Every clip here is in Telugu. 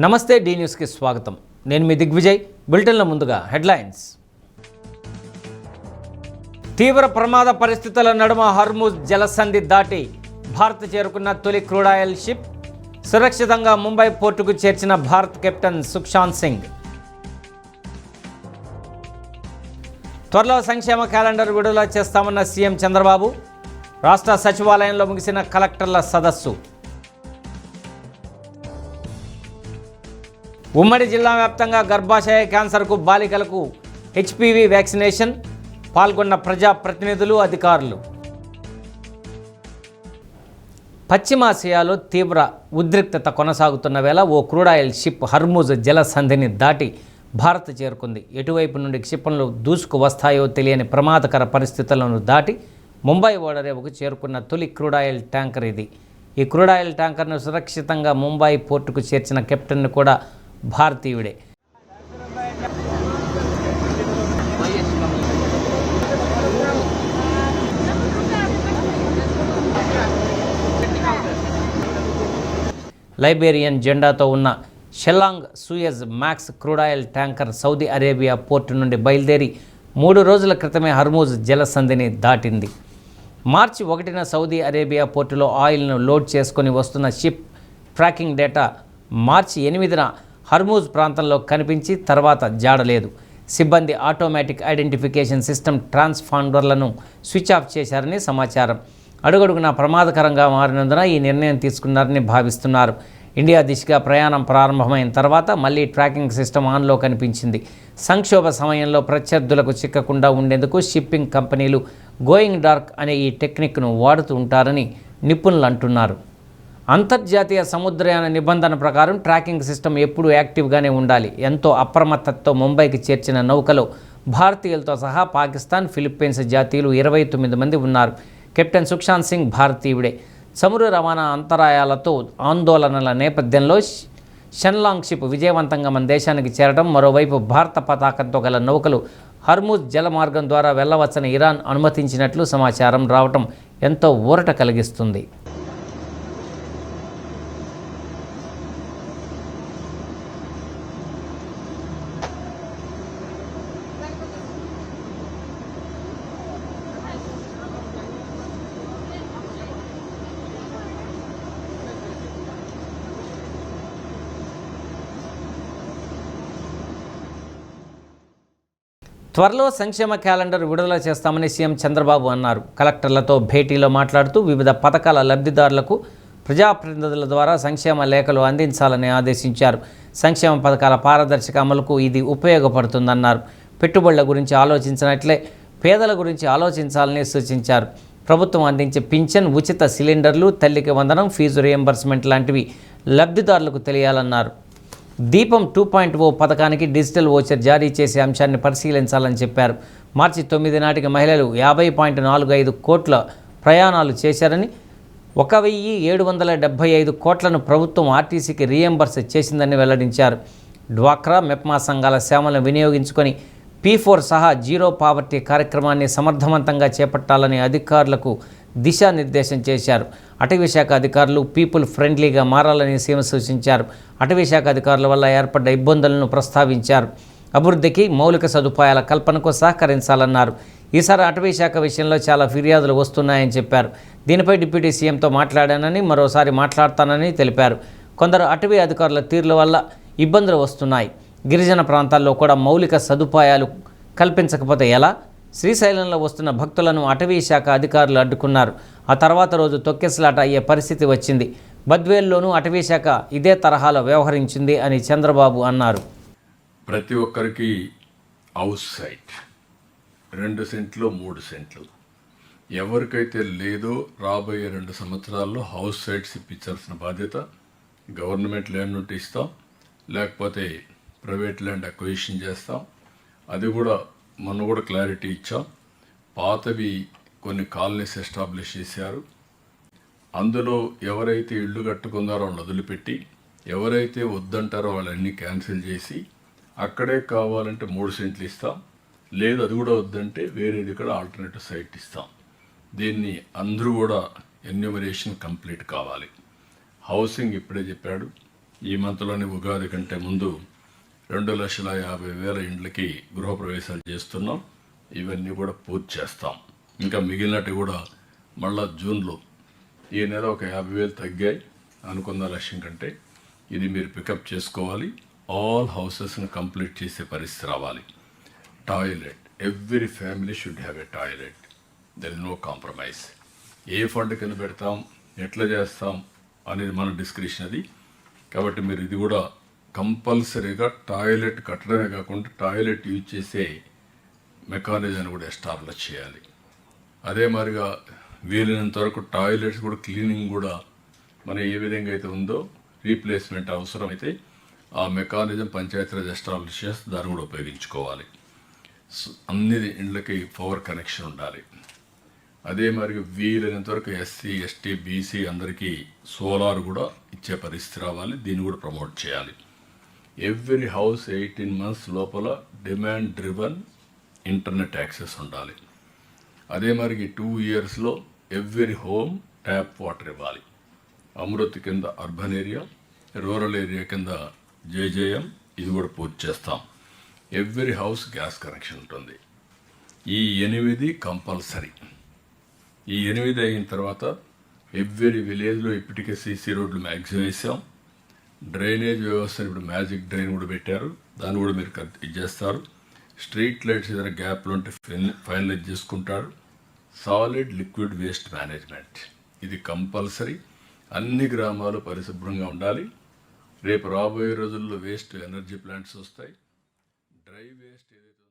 నమస్తే డి న్యూస్కి స్వాగతం. నేను మీ దిగ్విజయ్. బులెటిన్ల ముందుగా హెడ్లైన్స్. తీవ్ర ప్రమాద పరిస్థితుల నడుమ హర్ముజ్ జలసంధి దాటి భారత్ చేరుకున్న తొలి క్రూడ్ ఆయిల్ షిప్ సురక్షితంగా ముంబై పోర్టుకు చేర్చిన భారత్ కెప్టెన్ సుశాంత్ సింగ్. త్వరలో సంక్షేమ క్యాలెండర్ విడుదల చేస్తామన్న సీఎం చంద్రబాబు. రాష్ట్ర సచివాలయంలో ముగిసిన కలెక్టర్ల సదస్సు. ఉమ్మడి జిల్లా వ్యాప్తంగా గర్భాశయ క్యాన్సర్కు బాలికలకు హెచ్పివి వ్యాక్సినేషన్. పాల్గొన్న ప్రజాప్రతినిధులు, అధికారులు. పశ్చిమాసియాలో తీవ్ర ఉద్రిక్తత కొనసాగుతున్న వేళ ఓ క్రూడ్ ఆయిల్ షిప్ హర్ముజ్ జలసంధిని దాటి భారత్ చేరుకుంది. ఎటువైపు నుండి క్షిపణులు దూసుకు వస్తాయో తెలియని ప్రమాదకర పరిస్థితులను దాటి ముంబై ఓడరేవుకు చేరుకున్న తొలి క్రూడ్ ఆయిల్ ట్యాంకర్ ఇది. ఈ క్రూడ్ ఆయిల్ ట్యాంకర్ను సురక్షితంగా ముంబై పోర్టుకు చేర్చిన కెప్టెన్ కూడా భారతీయుడే. లైబేరియన్ జెండాతో ఉన్న Shenlong Suezmax crude oil tanker Saudi Arabia port నుండి బయలుదేరి 3 రోజుల క్రితమే హర్ముజ్ జలసంధిని దాటింది. మార్చి 1న సౌదీ అరేబియా పోర్టులో ఆయిల్ను లోడ్ చేసుకొని వస్తున్న షిప్ ట్రాకింగ్ డేటా మార్చి 8న హర్ముజ్ ప్రాంతంలో కనిపించి తర్వాత జాడలేదు. సిబ్బంది ఆటోమేటిక్ ఐడెంటిఫికేషన్ సిస్టమ్ ట్రాన్స్పాండర్లను స్విచ్ ఆఫ్ చేశారని సమాచారం. అడుగడుగునా ప్రమాదకరంగా మారినందున ఈ నిర్ణయం తీసుకున్నారని భావిస్తున్నారు. ఇండియా దిశగా ప్రయాణం ప్రారంభమైన తర్వాత మళ్ళీ ట్రాకింగ్ సిస్టమ్ ఆన్లో కనిపించింది. సంక్షోభ సమయంలో ప్రత్యర్థులకు చిక్కకుండా ఉండేందుకు షిప్పింగ్ కంపెనీలు గోయింగ్ డార్క్ అనే ఈ టెక్నిక్ను వాడుతూ ఉంటారని నిపుణులు అంటున్నారు. అంతర్జాతీయ సముద్రయాన నిబంధన ప్రకారం ట్రాకింగ్ సిస్టమ్ ఎప్పుడూ యాక్టివ్గానే ఉండాలి. ఎంతో అప్రమత్తతతో ముంబైకి చేర్చిన నౌకలో భారతీయులతో సహా పాకిస్తాన్, ఫిలిప్పీన్స్ జాతీయులు 29 మంది ఉన్నారు. కెప్టెన్ సుశాంత్ సింగ్ భారతీయుడే. చమురు రవాణా అంతరాయాలతో ఆందోళనల నేపథ్యంలో షెల్లాంగ్ షిప్ విజయవంతంగా మన దేశానికి చేరడం, మరోవైపు భారత పతాకంతో గల నౌకలు హర్ముజ్ జలమార్గం ద్వారా వెళ్లవచ్చని ఇరాన్ అనుమతించినట్లు సమాచారం రావడం ఎంతో ఊరట కలిగిస్తుంది. త్వరలో సంక్షేమ క్యాలెండర్ విడుదల చేస్తామని సీఎం చంద్రబాబు అన్నారు. కలెక్టర్లతో భేటీలో మాట్లాడుతూ వివిధ పథకాల లబ్ధిదారులకు ప్రజాప్రతినిధుల ద్వారా సంక్షేమ లేఖలు అందించాలని ఆదేశించారు. సంక్షేమ పథకాల పారదర్శక అమలుకు ఇది ఉపయోగపడుతుందన్నారు. పెట్టుబడుల గురించి ఆలోచించినట్లే పేదల గురించి ఆలోచించాలని సూచించారు. ప్రభుత్వం అందించే పింఛన్, ఉచిత సిలిండర్లు, తల్లికి వందనం, ఫీజు రియంబర్స్మెంట్ లాంటివి లబ్ధిదారులకు తెలియాలన్నారు. దీపం 2.0 పథకానికి డిజిటల్ వోచర్ జారీ చేసే అంశాన్ని పరిశీలించాలని చెప్పారు. మార్చి 9 నాటికి మహిళలు 50.45 కోట్ల ప్రయాణాలు చేశారని, 1775 కోట్లను ప్రభుత్వం ఆర్టీసీకి రీఎంబర్స్ చేసిందని వెల్లడించారు. డ్వాక్రా, మెప్మా సంఘాల సేవలను వినియోగించుకొని P4 సహా జీరో పావర్టీ కార్యక్రమాన్ని సమర్థవంతంగా చేపట్టాలని అధికారులకు దిశానిర్దేశం చేశారు. అటవీశాఖ అధికారులు పీపుల్ ఫ్రెండ్లీగా మారాలని సీఎం సూచించారు. అటవీశాఖ అధికారుల వల్ల ఏర్పడ్డ ఇబ్బందులను ప్రస్తావించారు. అభివృద్ధికి, మౌలిక సదుపాయాల కల్పనకు సహకరించాలన్నారు. ఈసారి అటవీశాఖ విషయంలో చాలా ఫిర్యాదులు వస్తున్నాయని చెప్పారు. దీనిపై డిప్యూటీ సీఎంతో మాట్లాడానని, మరోసారి మాట్లాడతానని తెలిపారు. కొందరు అటవీ అధికారుల తీరుల వల్ల ఇబ్బందులు వస్తున్నాయి. గిరిజన ప్రాంతాల్లో కూడా మౌలిక సదుపాయాలు కల్పించకపోతే ఎలా? శ్రీశైలంలో వస్తున్న భక్తులను అటవీ శాఖ అధికారులు అడ్డుకున్నారు. ఆ తర్వాత రోజు తొక్కెసలాట అయ్యే పరిస్థితి వచ్చింది. బద్వేల్లోనూ అటవీ శాఖ ఇదే తరహాలో వ్యవహరించింది అని చంద్రబాబు అన్నారు. ప్రతి ఒక్కరికి హౌస్ సైట్ 2 సెంట్లు 3 సెంట్లు ఎవరికైతే లేదో రాబోయే 2 సంవత్సరాల్లో హౌస్ సైట్స్ ఇప్పించాల్సిన బాధ్యత గవర్నమెంట్ ల్యాండ్ నుండి ఇస్తాం, లేకపోతే ప్రైవేట్ ల్యాండ్ అక్విజిషన్ చేస్తాం. అది కూడా మొన్న కూడా క్లారిటీ ఇచ్చాం. పాతవి కొన్ని కాలనీస్ ఎస్టాబ్లిష్ చేశారు. అందులో ఎవరైతే ఇళ్ళు కట్టుకున్నారో వాళ్ళు వదిలిపెట్టి, ఎవరైతే వద్దంటారో వాళ్ళన్నీ క్యాన్సిల్ చేసి అక్కడే కావాలంటే 3 సెంట్లు ఇస్తాం, లేదు అది కూడా వద్దంటే వేరేది కూడా ఆల్టర్నేటివ్ సైట్ ఇస్తాం. దీన్ని అందరూ కూడా ఎన్యూమరేషన్ కంప్లీట్ కావాలి. హౌసింగ్ ఇప్పుడే చెప్పాడు, ఈ మంత్లోని ఉగాది కంటే ముందు 2,50,000 ఇండ్లకి గృహప్రవేశాలు చేస్తున్నాం. ఇవన్నీ కూడా పూర్తి చేస్తాం. ఇంకా మిగిలినట్టు కూడా మళ్ళా జూన్లో ఈ నెల ఒక 50,000 తగ్గాయి అనుకున్న లక్ష్యం కంటే. ఇది మీరు పికప్ చేసుకోవాలి. ఆల్ హౌసెస్ని కంప్లీట్ చేసే పరిస్థితి రావాలి. Toilet, every family should have a toilet. There is no compromise. ఏ ఫండ్ కింద పెడతాం, ఎట్లా చేస్తాం అనేది మన డిస్క్రిప్షన్ అది. కాబట్టి మీరు ఇది కూడా కంపల్సరీగా టాయిలెట్ కట్టడమే కాకుండా టాయిలెట్ యూజ్ చేసే మెకానిజాన్ని కూడా ఎస్టాబ్లిష్ చేయాలి. అదే మాదిరిగా వీలైనంత వరకు టాయిలెట్స్ కూడా క్లీనింగ్ కూడా మన ఏ విధంగా అయితే ఉందో రీప్లేస్మెంట్ అవసరమైతే ఆ మెకానిజం పంచాయతీరాజ్ ఎస్టాబ్లిష్ చేస్తే దాన్ని కూడా ఉపయోగించుకోవాలి. అన్ని ఇండ్లకి పవర్ కనెక్షన్ ఉండాలి. అదే మరి వీలైనంత వరకు ఎస్సీ, ఎస్టీ, బీసీ అందరికీ సోలార్ కూడా ఇచ్చే పరిస్థితి రావాలి. దీన్ని కూడా ప్రమోట్ చేయాలి. ఎవ్రీ హౌస్ 18 months లోపల డిమాండ్ డ్రివన్ ఇంటర్నెట్ యాక్సెస్ ఉండాలి. అదే మరి 2 yearsలో ఎవ్రీ హోమ్ ట్యాప్ వాటర్ ఇవ్వాలి. అమృత్ కింద అర్బన్ ఏరియా, రూరల్ ఏరియా కింద జేజేఎం ఇది కూడా పూర్తి చేస్తాం. ఎవ్రీ హౌస్ గ్యాస్ కనెక్షన్ ఉంటుంది. ఈ 8 కంపల్సరీ. ఈ 8 అయిన తర్వాత ఎవ్రీ విలేజ్లో ఇప్పటికే సీసీ రోడ్లు మ్యాక్సిమం వేసాం. డ్రైనేజ్ వ్యవస్థ ఇప్పుడు మ్యాజిక్ డ్రైన్ కూడా పెట్టారు. దాన్ని కూడా మీరు ఇది చేస్తారు. స్ట్రీట్ లైట్స్ ఏదైనా గ్యాప్లు ఉంటే ఫైనలైజ్ చేసుకుంటారు. సాలిడ్ లిక్విడ్ వేస్ట్ మేనేజ్మెంట్ ఇది కంపల్సరీ. అన్ని గ్రామాలు పరిశుభ్రంగా ఉండాలి. రేపు రాబోయే రోజుల్లో వేస్ట్ ఎనర్జీ ప్లాంట్స్ వస్తాయి. డ్రై వేస్ట్ ఏదైతే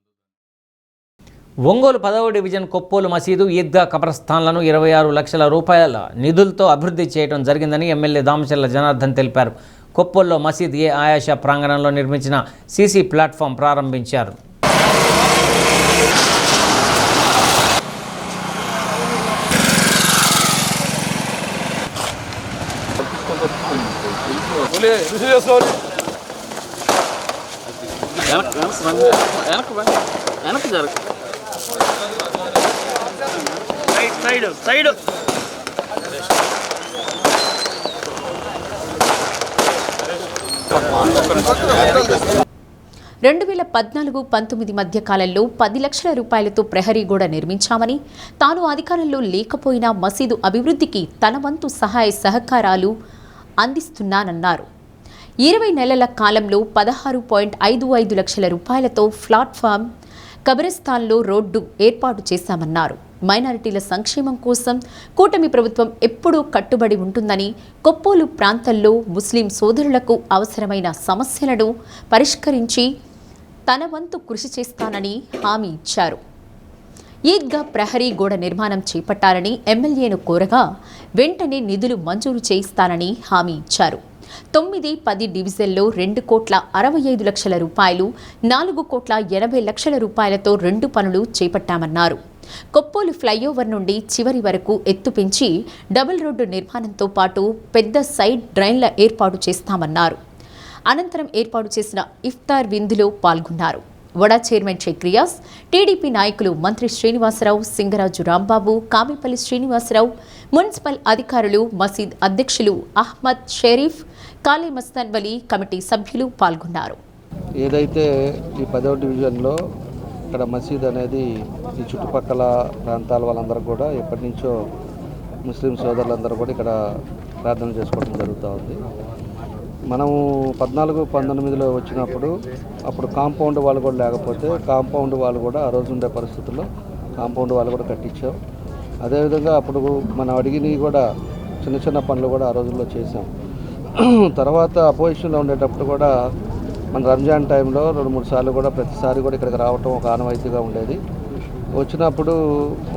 ఉందో ఒంగోలు 10వ డివిజన్ కొప్పోలు మసీదు, ఈద్గా కబ్రస్థాన్లను 26 లక్షల రూపాయల నిధులతో అభివృద్ధి చేయడం జరిగిందని ఎమ్మెల్యే దామచర్ల జనార్దన్ తెలిపారు. కొప్పోల్లో మసీద్ ఏ ఆయాషా ప్రాంగణంలో నిర్మించిన సీసీ ప్లాట్ఫామ్ ప్రారంభించారు. సైడ్ 2014-19 మధ్య కాలంలో 10 లక్షల రూపాయలతో ప్రహరీ గోడ నిర్మించామని, తాను అధికారంలో లేకపోయినా మసీదు అభివృద్ధికి తన వంతు సహాయ సహకారాలు అందిస్తున్నానన్నారు. 20 నెలల కాలంలో 16.55 లక్షల రూపాయలతో ప్లాట్ఫామ్, కబ్రస్థాన్లో రోడ్డు ఏర్పాటు చేశామన్నారు. మైనారిటీల సంక్షేమం కోసం కూటమి ప్రభుత్వం ఎప్పుడూ కట్టుబడి ఉంటుందని, కొప్పోలు ప్రాంతంలో ముస్లిం సోదరులకు అవసరమైన సమస్యలను పరిష్కరించి తన వంతు కృషి చేస్తానని హామీ ఇచ్చారు. ఈద్గా ప్రహరీ గోడ నిర్మాణం చేపట్టాలని ఎమ్మెల్యేను కోరగా వెంటనే నిధులు మంజూరు చేయిస్తానని హామీ ఇచ్చారు. 9-10 డివిజన్లో 2,65 లక్షల రూపాయలు, 4,80 లక్షల రూపాయలతో 2 పనులు చేపట్టామన్నారు. కొప్పోలు ఫ్లైఓవర్ నుండి చివరి వరకు ఎత్తు పెంచి డబుల్ రోడ్డు నిర్మాణంతో పాటు పెద్ద సైడ్ డ్రైన్ల ఏర్పాటు చేస్తామన్నారు. అనంతరం ఏర్పాటు చేసిన ఇఫ్తార్ విందులో పాల్గొన్నారు. వడా చైర్మన్ షేక్రియాస్, టీడీపీ నాయకులు మంత్రి శ్రీనివాసరావు, సింగరాజు రాంబాబు, కామిపల్లి శ్రీనివాసరావు, మున్సిపల్ అధికారులు, మసీద్ అధ్యక్షులు అహ్మద్ షరీఫ్, కాళీ మస్తాన్ వలీ కమిటీ సభ్యులు పాల్గొన్నారు. ఏదైతే ఈ 10వ డివిజన్లో ఇక్కడ మసీద్ అనేది ఈ చుట్టుపక్కల ప్రాంతాల వాళ్ళందరూ కూడా ఎప్పటి నుంచో ముస్లిం సోదరులందరూ కూడా ఇక్కడ ప్రార్థన చేసుకోవడం జరుగుతూ ఉంది. మనము 14-19లో వచ్చినప్పుడు అప్పుడు కాంపౌండ్ వాళ్ళు కూడా లేకపోతే కాంపౌండ్ వాళ్ళు కూడా ఆ రోజు ఉండే పరిస్థితుల్లో కాంపౌండ్ వాళ్ళు కూడా కట్టించాం. అదేవిధంగా అప్పుడు మనం అడిగినవి కూడా చిన్న చిన్న పనులు కూడా ఆ రోజుల్లో చేసాం. తర్వాత అపోజిషన్లో ఉండేటప్పుడు కూడా మన రంజాన్ టైంలో 2-3 సార్లు కూడా ప్రతిసారి కూడా ఇక్కడికి రావటం ఒక ఆనవాయితీగా ఉండేది. వచ్చినప్పుడు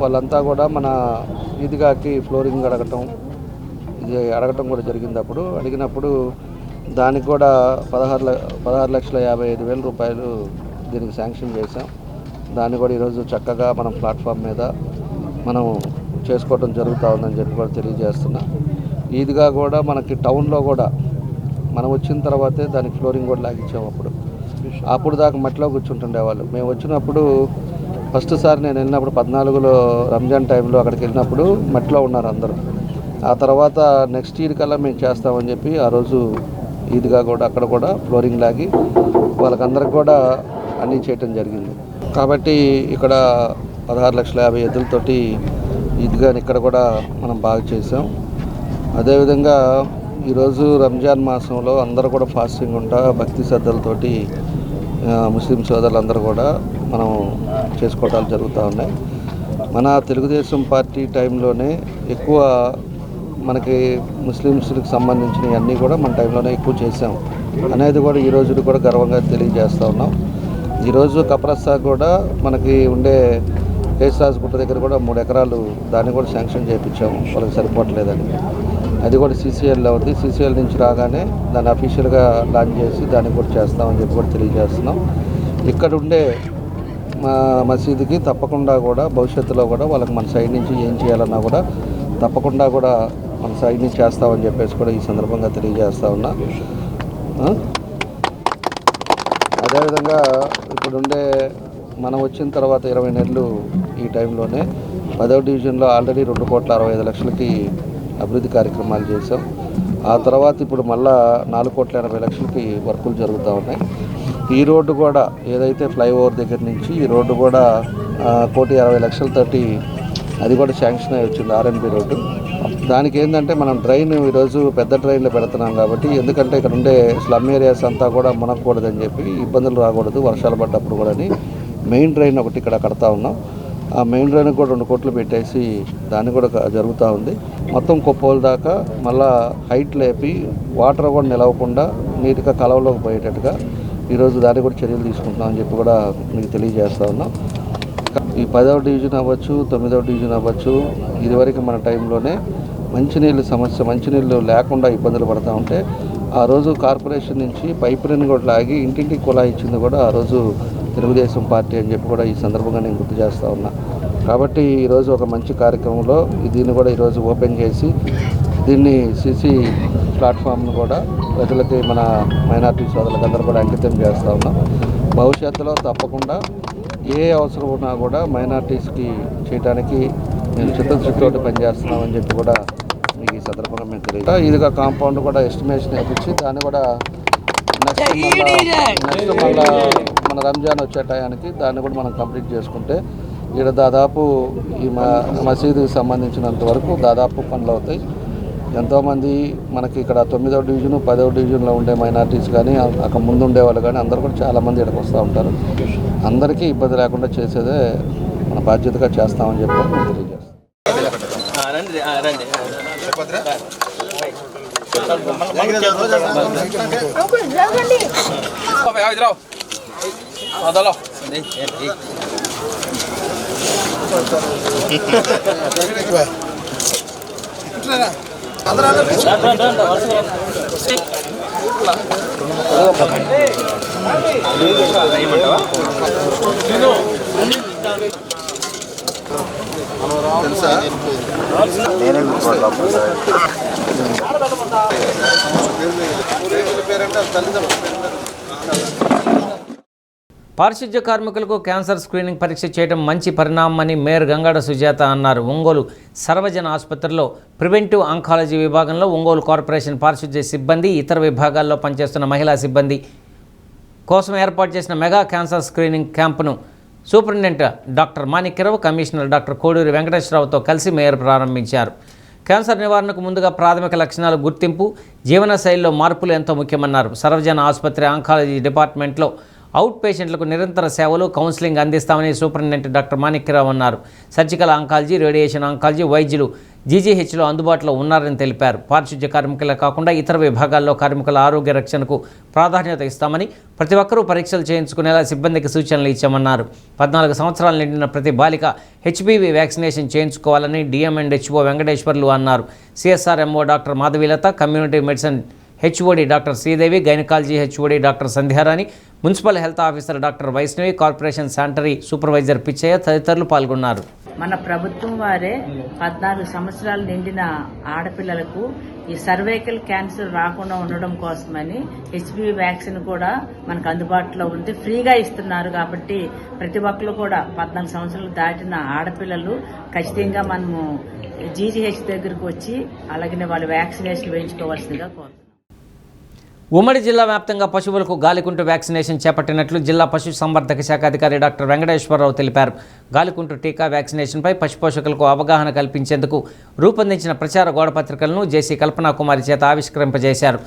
వాళ్ళంతా కూడా మన ఈద్గాకి ఫ్లోరింగ్ అడగటం కూడా జరిగింది. అప్పుడు అడిగినప్పుడు దానికి కూడా 16,55,000 రూపాయలు దీనికి శాంక్షన్ చేశాం. దాన్ని కూడా ఈరోజు చక్కగా మనం ప్లాట్ఫామ్ మీద మనం చేసుకోవడం జరుగుతూ ఉందని చెప్పి కూడా తెలియజేస్తున్నా. ఈద్గా కూడా మనకి టౌన్లో కూడా మనం వచ్చిన తర్వాతే దానికి ఫ్లోరింగ్ కూడా లాగించాము. అప్పుడు దాకా మట్టిలో కూర్చుంటుండేవాళ్ళు. మేము వచ్చినప్పుడు ఫస్ట్ సారి నేను వెళ్ళినప్పుడు 14లో రంజాన్ టైంలో అక్కడికి వెళ్ళినప్పుడు మట్టిలో ఉన్నారు అందరూ. ఆ తర్వాత నెక్స్ట్ ఇయర్ కల్లా మేము చేస్తామని చెప్పి ఆ రోజు ఈద్గా కూడా అక్కడ కూడా ఫ్లోరింగ్ లాగి వాళ్ళకందరికి కూడా అన్నీ చేయటం జరిగింది. కాబట్టి ఇక్కడ 16,50,000 ఎద్దులతోటి ఈద్గాని ఇక్కడ కూడా మనం బాగా చేసాం. అదేవిధంగా ఈరోజు రంజాన్ మాసంలో అందరూ కూడా ఫాస్టింగ్ ఉంటా భక్తి శ్రద్ధలతోటి ముస్లిం సోదరులందరూ కూడా మనం చేసుకోవటాలు జరుగుతూ ఉన్నాయి. మన తెలుగుదేశం పార్టీ టైంలోనే ఎక్కువ మనకి ముస్లిమ్స్కి సంబంధించినవి అన్నీ కూడా మన టైంలోనే ఎక్కువ చేసాం అనేది కూడా ఈరోజు కూడా గర్వంగా తెలియజేస్తూ ఉన్నాం. ఈరోజు కప్రస్తా కూడా మనకి ఉండే కేసరాజు గుట్ట దగ్గర కూడా 3 ఎకరాలు దాన్ని కూడా శాంక్షన్ చేయించాము, వాళ్ళకి సరిపోవట్లేదని. అది కూడా సీసీఎల్లో ఉంది. సీసీఎల్ నుంచి రాగానే దాన్ని అఫీషియల్గా లాంచ్ చేసి దాన్ని కూడా చేస్తామని చెప్పి కూడా తెలియజేస్తున్నాం. ఇక్కడ ఉండే మసీదుకి తప్పకుండా కూడా భవిష్యత్తులో కూడా వాళ్ళకి మన సైడ్ నుంచి ఏం చేయాలన్నా కూడా తప్పకుండా కూడా మన సైడ్ నుంచి చేస్తామని చెప్పేసి కూడా ఈ సందర్భంగా తెలియజేస్తా ఉన్నా. అదేవిధంగా ఇప్పుడుండే మనం వచ్చిన తర్వాత 20 నెలలు ఈ టైంలోనే 10వ డివిజన్లో ఆల్రెడీ 2,65,00,000కి అభివృద్ధి కార్యక్రమాలు చేసాం. ఆ తర్వాత ఇప్పుడు మళ్ళా 4,80,00,000కి వర్కులు జరుగుతూ ఉన్నాయి. ఈ రోడ్డు కూడా ఏదైతే ఫ్లైఓవర్ దగ్గర నుంచి ఈ రోడ్డు కూడా 1,60,00,000తోటి అది కూడా శాంక్షన్ అయ్యి వచ్చింది, ఆర్ఎన్బి రోడ్డు. దానికి ఏంటంటే మనం డ్రైన్ ఈరోజు పెద్ద డ్రైన్లో పెడుతున్నాం కాబట్టి, ఎందుకంటే ఇక్కడ ఉండే స్లమ్ ఏరియాస్ అంతా కూడా మునగకూడదని చెప్పి ఇబ్బందులు రాకూడదు వర్షాలు పడ్డప్పుడు కూడా అని మెయిన్ డ్రైన్ ఒకటి ఇక్కడ కడతా ఉన్నాం. ఆ మెయిన్ డ్రైన్కి కూడా 2 కోట్లు పెట్టేసి దాన్ని కూడా జరుగుతూ ఉంది. మొత్తం కొప్పోల దాకా మళ్ళా హైట్ లేపి వాటర్ కూడా నిలవకుండా నీట్గా కలవలోకి పోయేటట్టుగా ఈరోజు దాన్ని కూడా చర్యలు తీసుకుంటున్నామని చెప్పి కూడా మీకు తెలియజేస్తూ ఉన్నాం. ఈ 10వ డివిజన్ అవ్వచ్చు, 9వ డివిజన్ అవ్వచ్చు, ఇదివరకు మన టైంలోనే మంచినీళ్ళు సమస్య, మంచినీళ్ళు లేకుండా ఇబ్బందులు పడుతూ ఉంటే ఆ రోజు కార్పొరేషన్ నుంచి పైప్ లైన్ కూడా లాగి ఇంటింటికి కుళాయి ఇచ్చింది కూడా ఆ రోజు తెలుగుదేశం పార్టీ అని చెప్పి కూడా ఈ సందర్భంగా నేను గుర్తు చేస్తూ ఉన్నా. కాబట్టి ఈరోజు ఒక మంచి కార్యక్రమంలో దీన్ని కూడా ఈరోజు ఓపెన్ చేసి దీన్ని సీసీ ప్లాట్ఫామ్ను కూడా ప్రజలకి మన మైనార్టీ సోదరులకు అందరూ కూడా అంకితం చేస్తూ ఉన్నాం. భవిష్యత్తులో తప్పకుండా ఏ అవసరం ఉన్నా కూడా మైనార్టీస్కి చేయడానికి మేము చిత్తశుద్ధితో పనిచేస్తున్నామని చెప్పి కూడా మీకు ఈ సందర్భంగా మేము తెలియదు. ఇదిగా కాంపౌండ్ కూడా ఎస్టిమేషన్ వేయించి దాన్ని కూడా నెక్స్ట్ మళ్ళా మన రంజాన్ వచ్చే టయానికి దాన్ని కూడా మనం కంప్లీట్ చేసుకుంటే ఇక్కడ దాదాపు ఈ మసీదుకి సంబంధించినంత వరకు దాదాపు పనులు అవుతాయి. ఎంతోమంది మనకి ఇక్కడ 9వ డివిజను 10వ డివిజన్లో ఉండే మైనార్టీస్ కానీ అక్కడ ముందు ఉండేవాళ్ళు కానీ అందరూ కూడా చాలామంది ఇక్కడికి వస్తూ ఉంటారు. అందరికీ ఇబ్బంది లేకుండా చేసేదే మన బాధ్యతగా చేస్తామని చెప్పి మేము తెలియజేస్తాం. పారిశుధ్య కార్మికులకు క్యాన్సర్ స్క్రీనింగ్ పరీక్ష చేయడం మంచి పరిణామమని మేయర్ గంగాడ సుజాత అన్నారు. ఒంగోలు సర్వజన ఆసుపత్రిలో ప్రివెంటివ్ ఆంకాలజీ విభాగంలో ఒంగోలు కార్పొరేషన్ పారిశుధ్య సిబ్బంది, ఇతర విభాగాల్లో పనిచేస్తున్న మహిళా సిబ్బంది కోసం ఏర్పాటు చేసిన మెగా క్యాన్సర్ స్క్రీనింగ్ క్యాంపును superintendent doctor Manikyarao, commissioner doctor Koduri వెంకటేశ్వరరావుతో కలిసి మేయర్ ప్రారంభించారు. క్యాన్సర్ నివారణకు ముందుగా ప్రాథమిక లక్షణాల గుర్తింపు, జీవనశైలిలో మార్పులు ఎంతో ముఖ్యమన్నారు. సర్వజన ఆసుపత్రి ఆంకాలజీ డిపార్ట్మెంట్లో అవుట్ పేషెంట్లకు నిరంతర సేవలు, కౌన్సిలింగ్ అందిస్తామని సూపరింటెండెంట్ డాక్టర్ మాణిక్యరావు అన్నారు. సర్జికల్ ఆంకాలజీ, రేడియేషన్ ఆంకాలజీ వైద్యులు జీజీహెచ్లో అందుబాటులో ఉన్నారని తెలిపారు. పారిశుధ్య కార్మికులే కాకుండా ఇతర విభాగాల్లో కార్మికుల ఆరోగ్య రక్షణకు ప్రాధాన్యత ఇస్తామని, ప్రతి ఒక్కరూ పరీక్షలు చేయించుకునేలా సిబ్బందికి సూచనలు ఇచ్చామన్నారు. 14 సంవత్సరాలు నిండిన ప్రతి బాలిక హెచ్పివి వ్యాక్సినేషన్ చేయించుకోవాలని డిఎంఎండ్హెచ్ఓ వెంకటేశ్వర్లు అన్నారు. CSRMO doctor Madhavilatha, community medicine HOD doctor Sridevi, gynaecology HOD doctor Sandhyarani, municipal health officer doctor Vaishnavi, corporation sanitary supervisor Pichaiah తదితరులు పాల్గొన్నారు. మన ప్రభుత్వం వారే 14 సంవత్సరాలు నిండిన ఆడపిల్లలకు ఈ సర్వైకల్ క్యాన్సర్ రాకుండా ఉండడం కోసమని హెచ్పివి వ్యాక్సిన్ కూడా మనకు అందుబాటులో ఉంది, ఫ్రీగా ఇస్తున్నారు. కాబట్టి ప్రతి ఒక్కరు కూడా 14 సంవత్సరాలు దాటిన ఆడపిల్లలు ఖచ్చితంగా మనము జీజీహెచ్ దగ్గరకు వచ్చి అలాగే వాళ్ళు వ్యాక్సినేషన్ వేయించుకోవాల్సిందిగా కోరుతున్నాం. ఉమ్మడి జిల్లా వ్యాప్తంగా పశువులకు గాలికుంటు వ్యాక్సినేషన్ చేపట్టినట్లు జిల్లా పశు సంవర్ధక శాఖ అధికారి డాక్టర్ వెంకటేశ్వరరావు తెలిపారు. గాలికుంటు టీకా వ్యాక్సినేషన్పై పశు పోషకులకు అవగాహన కల్పించేందుకు రూపొందించిన ప్రచార గోడపత్రికలను జేసీ కల్పనాకుమారి చేత ఆవిష్కరింపజేశారు.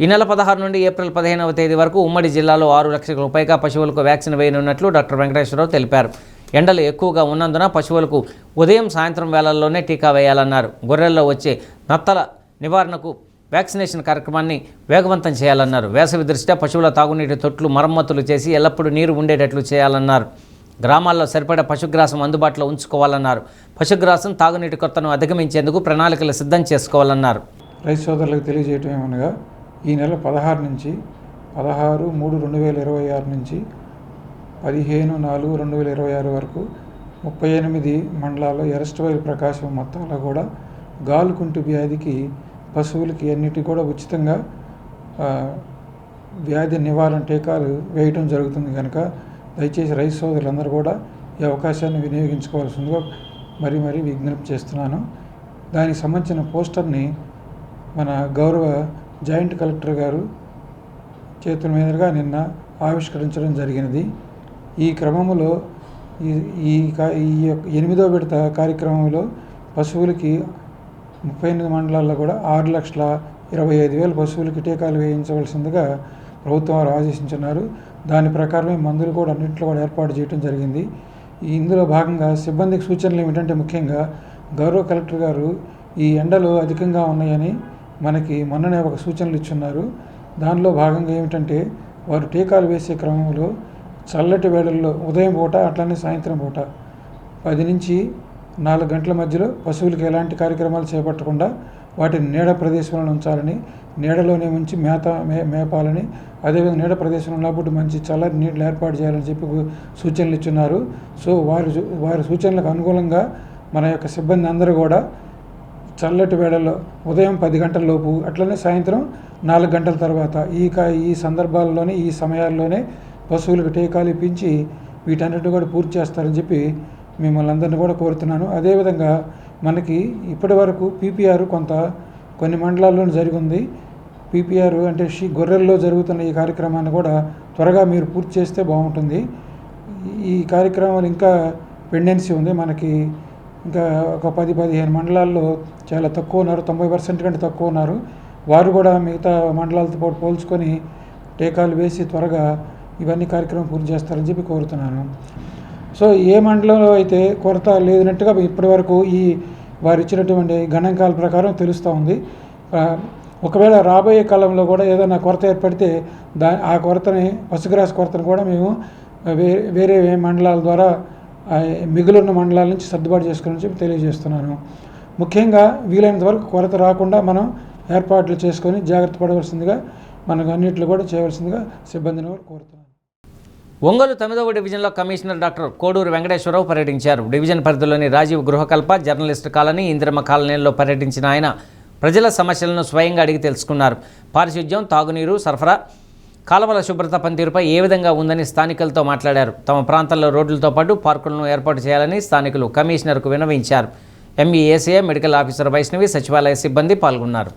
ఈ నెల 16 నుండి ఏప్రిల్ 15వ తేదీ వరకు ఉమ్మడి జిల్లాలో 6 లక్షలకు పైగా పశువులకు వ్యాక్సిన్ వేయనున్నట్లు డాక్టర్ వెంకటేశ్వరరావు తెలిపారు. ఎండలు ఎక్కువగా ఉన్నందున పశువులకు ఉదయం సాయంత్రం వేళల్లోనే టీకా వేయాలన్నారు. గొర్రెల్లో వచ్చే నత్తల నివారణకు వ్యాక్సినేషన్ కార్యక్రమాన్ని వేగవంతం చేయాలన్నారు. వేసవి దృష్ట్యా పశువుల తాగునీటి తొట్లు మరమ్మతులు చేసి ఎల్లప్పుడూ నీరు ఉండేటట్లు చేయాలన్నారు. గ్రామాల్లో సరిపడా పశుగ్రాసం అందుబాటులో ఉంచుకోవాలన్నారు. పశుగ్రాసం తాగునీటి కొరతను అధిగమించేందుకు ప్రణాళికలు సిద్ధం చేసుకోవాలన్నారు. రైతు సోదరులకు తెలియజేయటం ఏమనగా ఈ నెల 16 నుంచి 16/3/2026 నుంచి 15/4/2026 వరకు 38 మండలాల్లో అరెస్ట్ వైల్ ప్రకాశం మొత్తంలో కూడా గాలికుంటు వ్యాధికి పశువులకి అన్నిటి కూడా ఉచితంగా వ్యాధి నివారణ టీకాలు వేయటం జరుగుతుంది కనుక దయచేసి రైతు సోదరులందరూ కూడా ఈ అవకాశాన్ని వినియోగించుకోవాల్సిందిగా మరీ విజ్ఞప్తి చేస్తున్నాను. దానికి సంబంధించిన పోస్టర్ని మన గౌరవ జాయింట్ కలెక్టర్ గారు చేతుల మీదుగా నిన్న ఆవిష్కరించడం జరిగినది. ఈ క్రమంలో ఈ 8వ విడత కార్యక్రమంలో పశువులకి 38 మండలాల్లో కూడా 6,25,000 పశువులకి టీకాలు వేయించవలసిందిగా ప్రభుత్వం వారు ఆదేశించున్నారు. దాని ప్రకారమే మందులు కూడా అన్నింటిలో కూడా ఏర్పాటు చేయడం జరిగింది. ఇందులో భాగంగా సిబ్బందికి సూచనలు ఏమిటంటే ముఖ్యంగా గౌరవ కలెక్టర్ గారు ఈ ఎండలు అధికంగా ఉన్నాయని మనకి మొన్ననే ఒక సూచనలు ఇచ్చున్నారు. దానిలో భాగంగా ఏమిటంటే వారు టీకాలు వేసే క్రమంలో చల్లటి వేళల్లో ఉదయం పూట అట్లనే సాయంత్రం పూట 10 నుంచి 4 గంటల మధ్యలో పశువులకి ఎలాంటి కార్యక్రమాలు చేపట్టకుండా వాటిని నీడ ప్రదేశంలో ఉంచాలని, నీడలోనే ఉంచి మేపాలని, అదేవిధంగా నీడ ప్రదేశంలో ఉన్నప్పుడు మంచి చల్లటి నీళ్ళు ఏర్పాటు చేయాలని చెప్పి సూచనలు ఇచ్చున్నారు. సో వారి సూచనలకు అనుకూలంగా మన యొక్క సిబ్బంది అందరూ కూడా చల్లటి వేళల్లో ఉదయం 10 గంటల లోపు అట్లనే సాయంత్రం 4 గంటల తర్వాత ఈ సందర్భాల్లోనే ఈ సమయాల్లోనే పశువులకు టీకాలు ఇప్పించి వీటన్నిటిని కూడా పూర్తి చేస్తారని చెప్పి మిమ్మల్ని అందరినీ కూడా కోరుతున్నాను. అదేవిధంగా మనకి ఇప్పటి వరకు పీపీఆర్ కొన్ని మండలాల్లో జరిగింది. పీపీఆర్ అంటే గొర్రెల్లో జరుగుతున్న ఈ కార్యక్రమాన్ని కూడా త్వరగా మీరు పూర్తి చేస్తే బాగుంటుంది. ఈ కార్యక్రమాలు ఇంకా పెండెన్సీ ఉంది. మనకి ఇంకా ఒక 10-15 మండలాల్లో చాలా తక్కువ ఉన్నారు, 90% కంటే తక్కువ ఉన్నారు. వారు కూడా మిగతా మండలాలతో పాటు పోల్చుకొని టీకాలు వేసి త్వరగా ఇవన్నీ కార్యక్రమం పూర్తి చేస్తారని చెప్పి కోరుతున్నాను. సో ఏ మండలంలో అయితే కొరత లేనట్టుగా ఇప్పటివరకు వారు ఇచ్చినటువంటి గణాంకాల ప్రకారం తెలుస్తూ ఉంది. ఒకవేళ రాబోయే కాలంలో కూడా ఏదైనా కొరత ఏర్పడితే ఆ కొరతని పశుగ్రాస కొరతను కూడా మేము వేరే మండలాల ద్వారా మిగులున్న మండలాల నుంచి సర్దుబాటు చేసుకోవాలని చెప్పి తెలియజేస్తున్నాను. ముఖ్యంగా వీలైనంత వరకు కొరత రాకుండా మనం ఏర్పాట్లు చేసుకొని జాగ్రత్త పడవలసిందిగా మనకు అన్నింటిలో కూడా చేయవలసిందిగా సిబ్బందిని కూడా కోరుతున్నాను. ఒంగోలు 9వ డివిజన్లో కమిషనర్ డాక్టర్ కోడూరు వెంకటేశ్వరరావు పర్యటించారు. డివిజన్ పరిధిలోని రాజీవ్ గృహకల్ప, జర్నలిస్ట్ కాలనీ, ఇందిరమ్మ కాలనీల్లో పర్యటించిన ఆయన ప్రజల సమస్యలను స్వయంగా అడిగి తెలుసుకున్నారు. పారిశుధ్యం, తాగునీరు సరఫరా, కాలువల శుభ్రత పనితీరుపై ఏ విధంగా ఉందని స్థానికులతో మాట్లాడారు. తమ ప్రాంతాల్లో రోడ్లతో పాటు పార్కులను ఏర్పాటు చేయాలని స్థానికులు కమిషనర్కు విన్నవించారు. ఎంఈఏసీఏ, మెడికల్ ఆఫీసర్ వైష్ణవి, సచివాలయ సిబ్బంది పాల్గొన్నారు.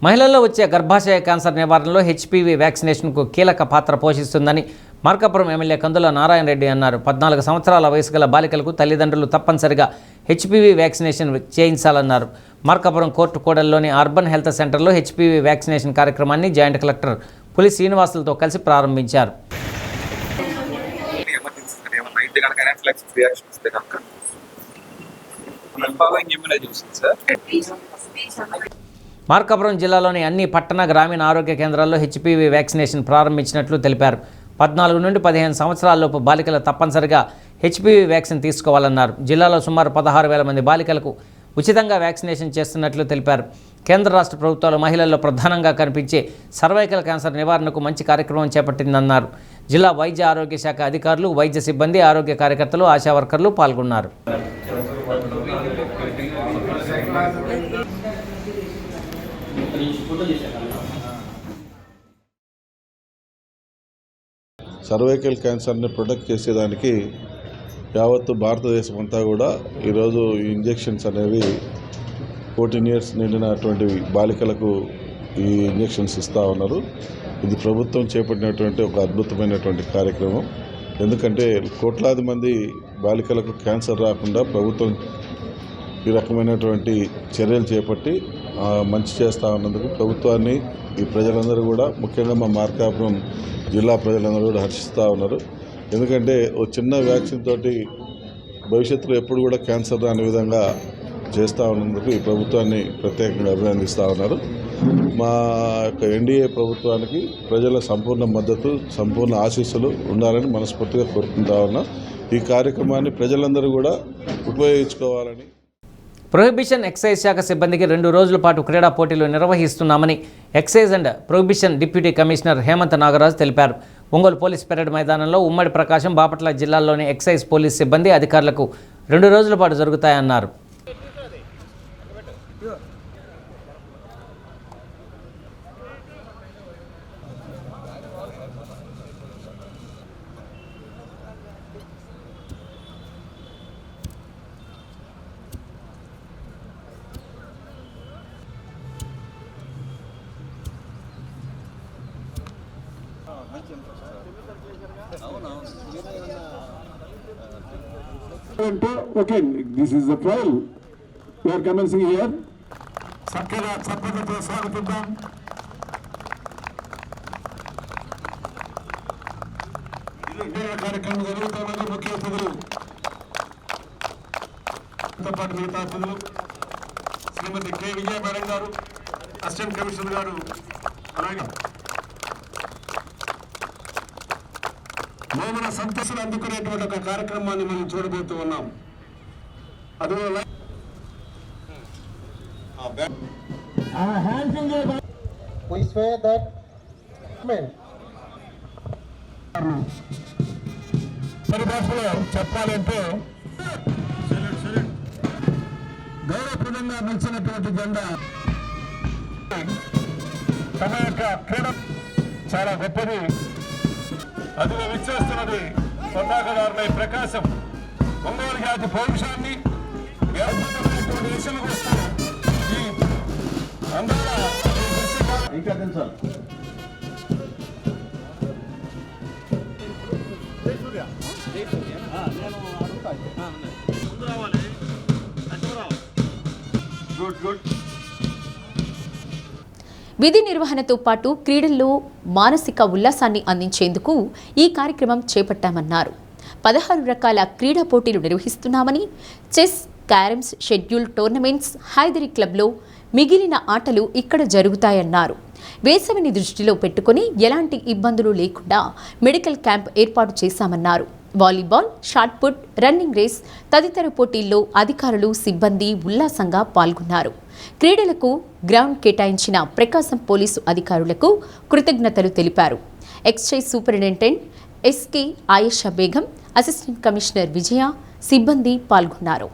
మహిళల్లో వచ్చే గర్భాశయ క్యాన్సర్ నివారణలో హెచ్పివి వ్యాక్సినేషన్కు కీలక పాత్ర పోషిస్తుందని మార్కాపురం ఎమ్మెల్యే కందుల నారాయణ రెడ్డి అన్నారు. 14 సంవత్సరాల వయసు గల బాలికలకు తల్లిదండ్రులు తప్పనిసరిగా హెచ్పివి వ్యాక్సినేషన్ చేయించాలన్నారు. మార్కాపురం కోర్టు కూడలిలోని అర్బన్ హెల్త్ సెంటర్లో హెచ్పివి వ్యాక్సినేషన్ కార్యక్రమాన్ని జాయింట్ కలెక్టర్ పులి శ్రీనివాసులతో కలిసి ప్రారంభించారు. మార్కాపురం జిల్లాలోని అన్ని పట్టణ, గ్రామీణ ఆరోగ్య కేంద్రాల్లో హెచ్పివి వ్యాక్సినేషన్ ప్రారంభించినట్లు తెలిపారు. 14 నుండి 15 సంవత్సరాలలోపు బాలికలు తప్పనిసరిగా హెచ్పివి వ్యాక్సిన్ తీసుకోవాలన్నారు. జిల్లాలో సుమారు 16,000 మంది బాలికలకు ఉచితంగా వ్యాక్సినేషన్ చేస్తున్నట్లు తెలిపారు. కేంద్ర రాష్ట్ర ప్రభుత్వాలు మహిళల్లో ప్రధానంగా కనిపించే సర్వైకల్ క్యాన్సర్ నివారణకు మంచి కార్యక్రమం చేపట్టిందన్నారు. జిల్లా వైద్య ఆరోగ్య శాఖ అధికారులు, వైద్య సిబ్బంది, ఆరోగ్య కార్యకర్తలు, ఆశా వర్కర్లు పాల్గొన్నారు. సర్వైకల్ క్యాన్సర్ని ప్రొటెక్ట్ చేసేదానికి యావత్తు భారతదేశం అంతా కూడా ఈరోజు ఈ ఇంజెక్షన్స్ అనేవి 14 ఇయర్స్ నిండినటువంటి బాలికలకు ఈ ఇంజెక్షన్స్ ఇస్తూ ఉన్నారు. ఇది ప్రభుత్వం చేపట్టినటువంటి ఒక అద్భుతమైనటువంటి కార్యక్రమం. ఎందుకంటే కోట్లాది మంది బాలికలకు క్యాన్సర్ రాకుండా ప్రభుత్వం ఈ రకమైనటువంటి చర్యలు చేపట్టి మంచి చేస్తూ ఉన్నందుకు ప్రభుత్వాన్ని ఈ ప్రజలందరూ కూడా, ముఖ్యంగా మా మార్కాపురం జిల్లా ప్రజలందరూ కూడా హర్షిస్తూ ఉన్నారు. ఎందుకంటే ఓ చిన్న వ్యాక్సిన్ తోటి భవిష్యత్తులో ఎప్పుడు కూడా క్యాన్సర్ రాని విధంగా చేస్తూ ఉన్నందుకు ఈ ప్రభుత్వాన్ని ప్రత్యేకంగా అభినందిస్తూ ఉన్నారు. మా యొక్క ఎన్డీఏ ప్రభుత్వానికి ప్రజల సంపూర్ణ మద్దతు, సంపూర్ణ ఆశీస్సులు ఉండాలని మనస్ఫూర్తిగా కోరుకుంటా ఉన్నాం. ఈ కార్యక్రమాన్ని ప్రజలందరూ కూడా ఉపయోగించుకోవాలని. ప్రొహిబిషన్ ఎక్సైజ్ శాఖ సిబ్బందికి 2 రోజుల పాటు క్రీడా పోటీలు నిర్వహిస్తున్నామని excise and prohibition deputy commissioner Hemanth Nagaraj తెలిపారు. ఒంగోలు పోలీస్ పెరేడ్ మైదానంలో ఉమ్మడి ప్రకాశం, బాపట్ల జిల్లాల్లోని ఎక్సైజ్ పోలీస్ సిబ్బంది, అధికారులకు 2 రోజుల పాటు జరుగుతాయన్నారు. Okay, this is the trial. We are commencing here. Sakela Chapata Swagatam. కార్యక్రమం జరుగుతున్నది. ముఖ్య అతిథులు పాటు మిగతా అతిథులు శ్రీమతి కె విజయ మేడం గారు, అసిస్టెంట్ కమిషనర్ గారు, అలాగే మన సంతోషాలు అందుకునేటువంటి ఒక కార్యక్రమాన్ని మనం చూడబోతూ ఉన్నాం. అందువల్ల పరిభాషలో చెప్పాలంటే గౌరవప్రదంగా నిలిచినటువంటి జెండా తమ యొక్క క్రీడ చాలా గొప్పది. అదిలో విచ్చేస్తున్నది పతాకదారులై ప్రకాశం ఒంగోలు జాతి పౌరుషాన్ని అద్భుతమైనటువంటి విషయాలకు వస్తూ ఈ అందాల ఇంకా తెలుసా గుడ్ గుడ్. విధి నిర్వహణతో పాటు క్రీడల్లో మానసిక ఉల్లాసాన్ని అందించేందుకు ఈ కార్యక్రమం చేపట్టామన్నారు. 16 రకాల క్రీడా పోటీలు నిర్వహిస్తున్నామని, chess, carroms, schedule tournaments Hyderi క్లబ్లో మిగిలిన ఆటలు ఇక్కడ జరుగుతాయన్నారు. వేసవిని దృష్టిలో పెట్టుకుని ఎలాంటి ఇబ్బందులు లేకుండా మెడికల్ క్యాంప్ ఏర్పాటు చేశామన్నారు. Volleyball, shot put, running race తదితర పోటీల్లో అధికారులు, సిబ్బంది ఉల్లాసంగా పాల్గొన్నారు. క్రీడలకు గ్రౌండ్ కేటాయించిన ప్రకాశం పోలీసు అధికారులకు కృతజ్ఞతలు తెలిపారు. Excise superintendent SK Ayesha Begum, assistant commissioner Vijaya, సిబ్బంది పాల్గొన్నారు.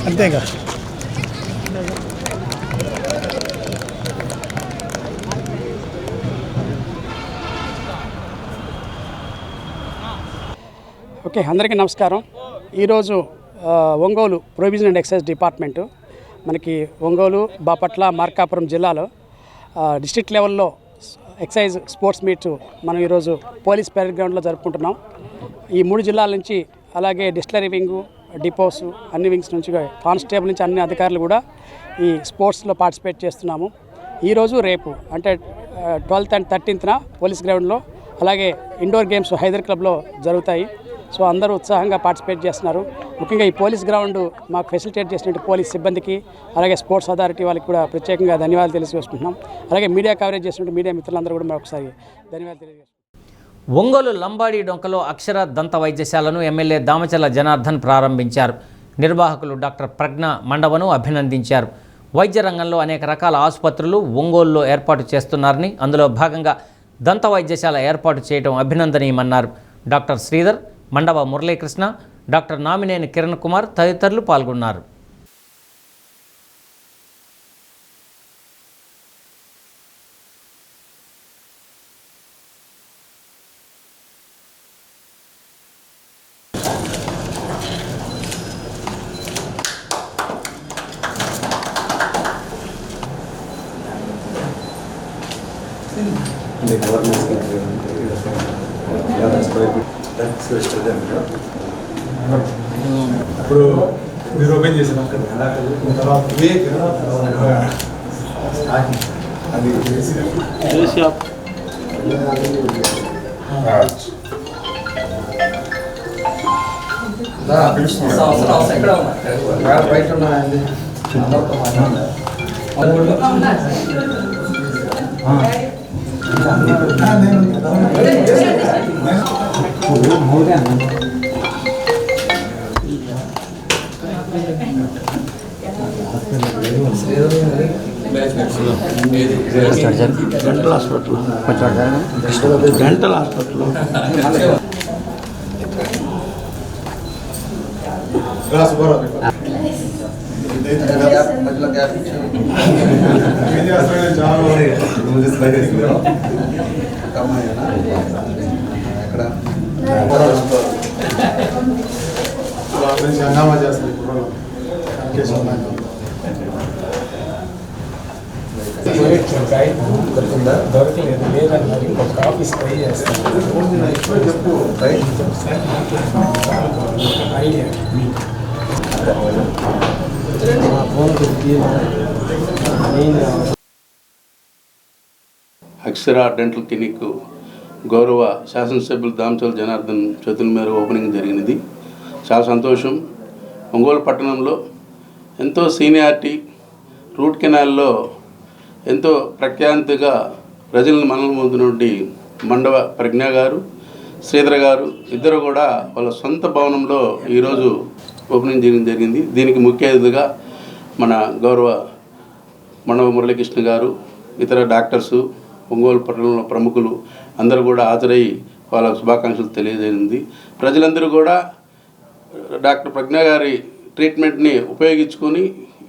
అంతేగా ఓకే, అందరికీ నమస్కారం. ఈరోజు Ongole prohibition and excise department మనకి ఒంగోలు, బాపట్ల, మార్కాపురం జిల్లాలో డిస్ట్రిక్ట్ లెవెల్లో ఎక్సైజ్ స్పోర్ట్స్ మీట్ మనం ఈరోజు పోలీస్ పెరేడ్ గ్రౌండ్లో జరుపుకుంటున్నాం. ఈ 3 జిల్లాల నుంచి, అలాగే డిస్టిలరీ వింగు, డిపోస్ అన్ని వింగ్స్ నుంచి కానిస్టేబుల్ నుంచి అన్ని అధికారులు కూడా ఈ స్పోర్ట్స్లో పార్టిసిపేట్ చేస్తున్నాము. ఈరోజు రేపు అంటే 12th and 13th పోలీస్ గ్రౌండ్లో, అలాగే ఇండోర్ గేమ్స్ హైదర్ క్లబ్లో జరుగుతాయి. సో అందరూ ఉత్సాహంగా పార్టిసిపేట్ చేస్తున్నారు. ముఖ్యంగా ఈ పోలీస్ గ్రౌండ్ మాకు ఫెసిలిటేట్ చేసినట్టు పోలీస్ సిబ్బందికి, అలాగే స్పోర్ట్స్ అథారిటీ వాళ్ళకి కూడా ప్రత్యేకంగా ధన్యవాదాలు తెలియజేసుకుంటున్నాం. అలాగే మీడియా కవరేజ్ చేసినట్టు మీడియా మిత్రులందరూ కూడా మరొకసారి ధన్యవాదాలు తెలియజేస్తున్నాం. ఒంగోలు లంబాడి డొంకలో అక్షర దంత వైద్యశాలను ఎమ్మెల్యే దామచర్ల జనార్దన్ ప్రారంభించారు. నిర్వాహకులు డాక్టర్ ప్రజ్ఞ మండవను అభినందించారు. వైద్య రంగంలో అనేక రకాల ఆసుపత్రులు ఒంగోలులో ఏర్పాటు చేస్తున్నారని, అందులో భాగంగా దంత వైద్యశాల ఏర్పాటు చేయడం అభినందనీయమన్నారు. డాక్టర్ శ్రీధర్, మండవ మురళీకృష్ణ, డాక్టర్ నామినేని కిరణ్ కుమార్ తదితరులు పాల్గొన్నారు. ఇప్పుడు మీరు ఓపెన్ చేసిన బయట ఉన్నాయండి. డెంటల్ హాస్పిటల్ హంగామా చేస్తారు. దొరకలేదు లేదన్నారు. ఇంకొక ఆఫీస్ ట్రై చేస్తాను. ఐడియా అక్షర డెంటల్ క్లినిక్ గౌరవ శాసనసభ్యులు దామచర్ల జనార్దన్ చేతుల మేర ఓపెనింగ్ జరిగినది. చాలా సంతోషం. ఒంగోలు పట్టణంలో ఎంతో సీనియారిటీ, రూట్ కెనాల్లో ఎంతో ప్రఖ్యాతిగా ప్రజలను మనల్ని పొందినటువంటి మండవ ప్రజ్ఞ గారు, శ్రీధర్ గారు ఇద్దరు కూడా వాళ్ళ సొంత భవనంలో ఈరోజు ఓపెనింగ్ చేయడం జరిగింది. దీనికి ముఖ్య అతిథిగా మన గౌరవ మండవ మురళీకృష్ణ గారు, ఇతర డాక్టర్సు, ఒంగోలు పట్టణంలో ప్రముఖులు అందరూ కూడా హాజరై వాళ్ళ శుభాకాంక్షలు తెలియజేసింది. ప్రజలందరూ కూడా డాక్టర్ ప్రజ్ఞ గారి ట్రీట్మెంట్ని ఉపయోగించుకొని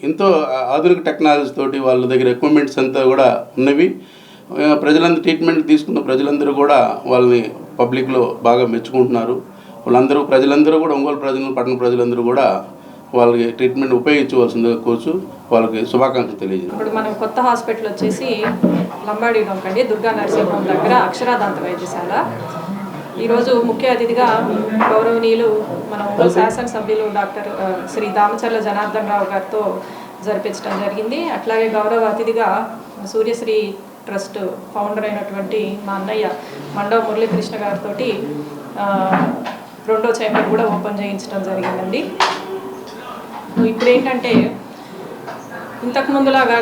ఎంతో ఆధునిక టెక్నాలజీ తోటి వాళ్ళ దగ్గర ఎక్విప్మెంట్స్ అంతా కూడా ఉన్నవి. ప్రజలందరూ ట్రీట్మెంట్ తీసుకున్న ప్రజలందరూ కూడా వాళ్ళని పబ్లిక్లో బాగా మెచ్చుకుంటున్నారు. ప్రజలందరూ కూడా ఒంగోలు ప్రజలు, పట్టణ ప్రజలందరూ కూడా వాళ్ళకి ట్రీట్మెంట్ ఉపయోగించవలసిందిగా కోరుచు వాళ్ళకి శుభాకాంక్షలు తెలియజేయండి. ఇప్పుడు మనం కొత్త హాస్పిటల్ వచ్చేసి లంబాడి డొంకండి, దుర్గా నర్సింహం దగ్గర అక్షర దంత వైద్యశాల. ఈరోజు ముఖ్య అతిథిగా గౌరవనీయులు మన ఒంగోలు శాసనసభ్యులు డాక్టర్ శ్రీ దామచర్ల జనార్దన్ రావు గారితో జరిపించడం జరిగింది. అట్లాగే గౌరవ అతిథిగా సూర్యశ్రీ ట్రస్ట్ ఫౌండర్ అయినటువంటి మా అన్నయ్య మండవ మురళీకృష్ణ గారితో రెండో చేంబర్ కూడా ఓపెన్ చేయించడం జరిగిందండి. ఇప్పుడు ఏంటంటే ఇంతకుముందులాగా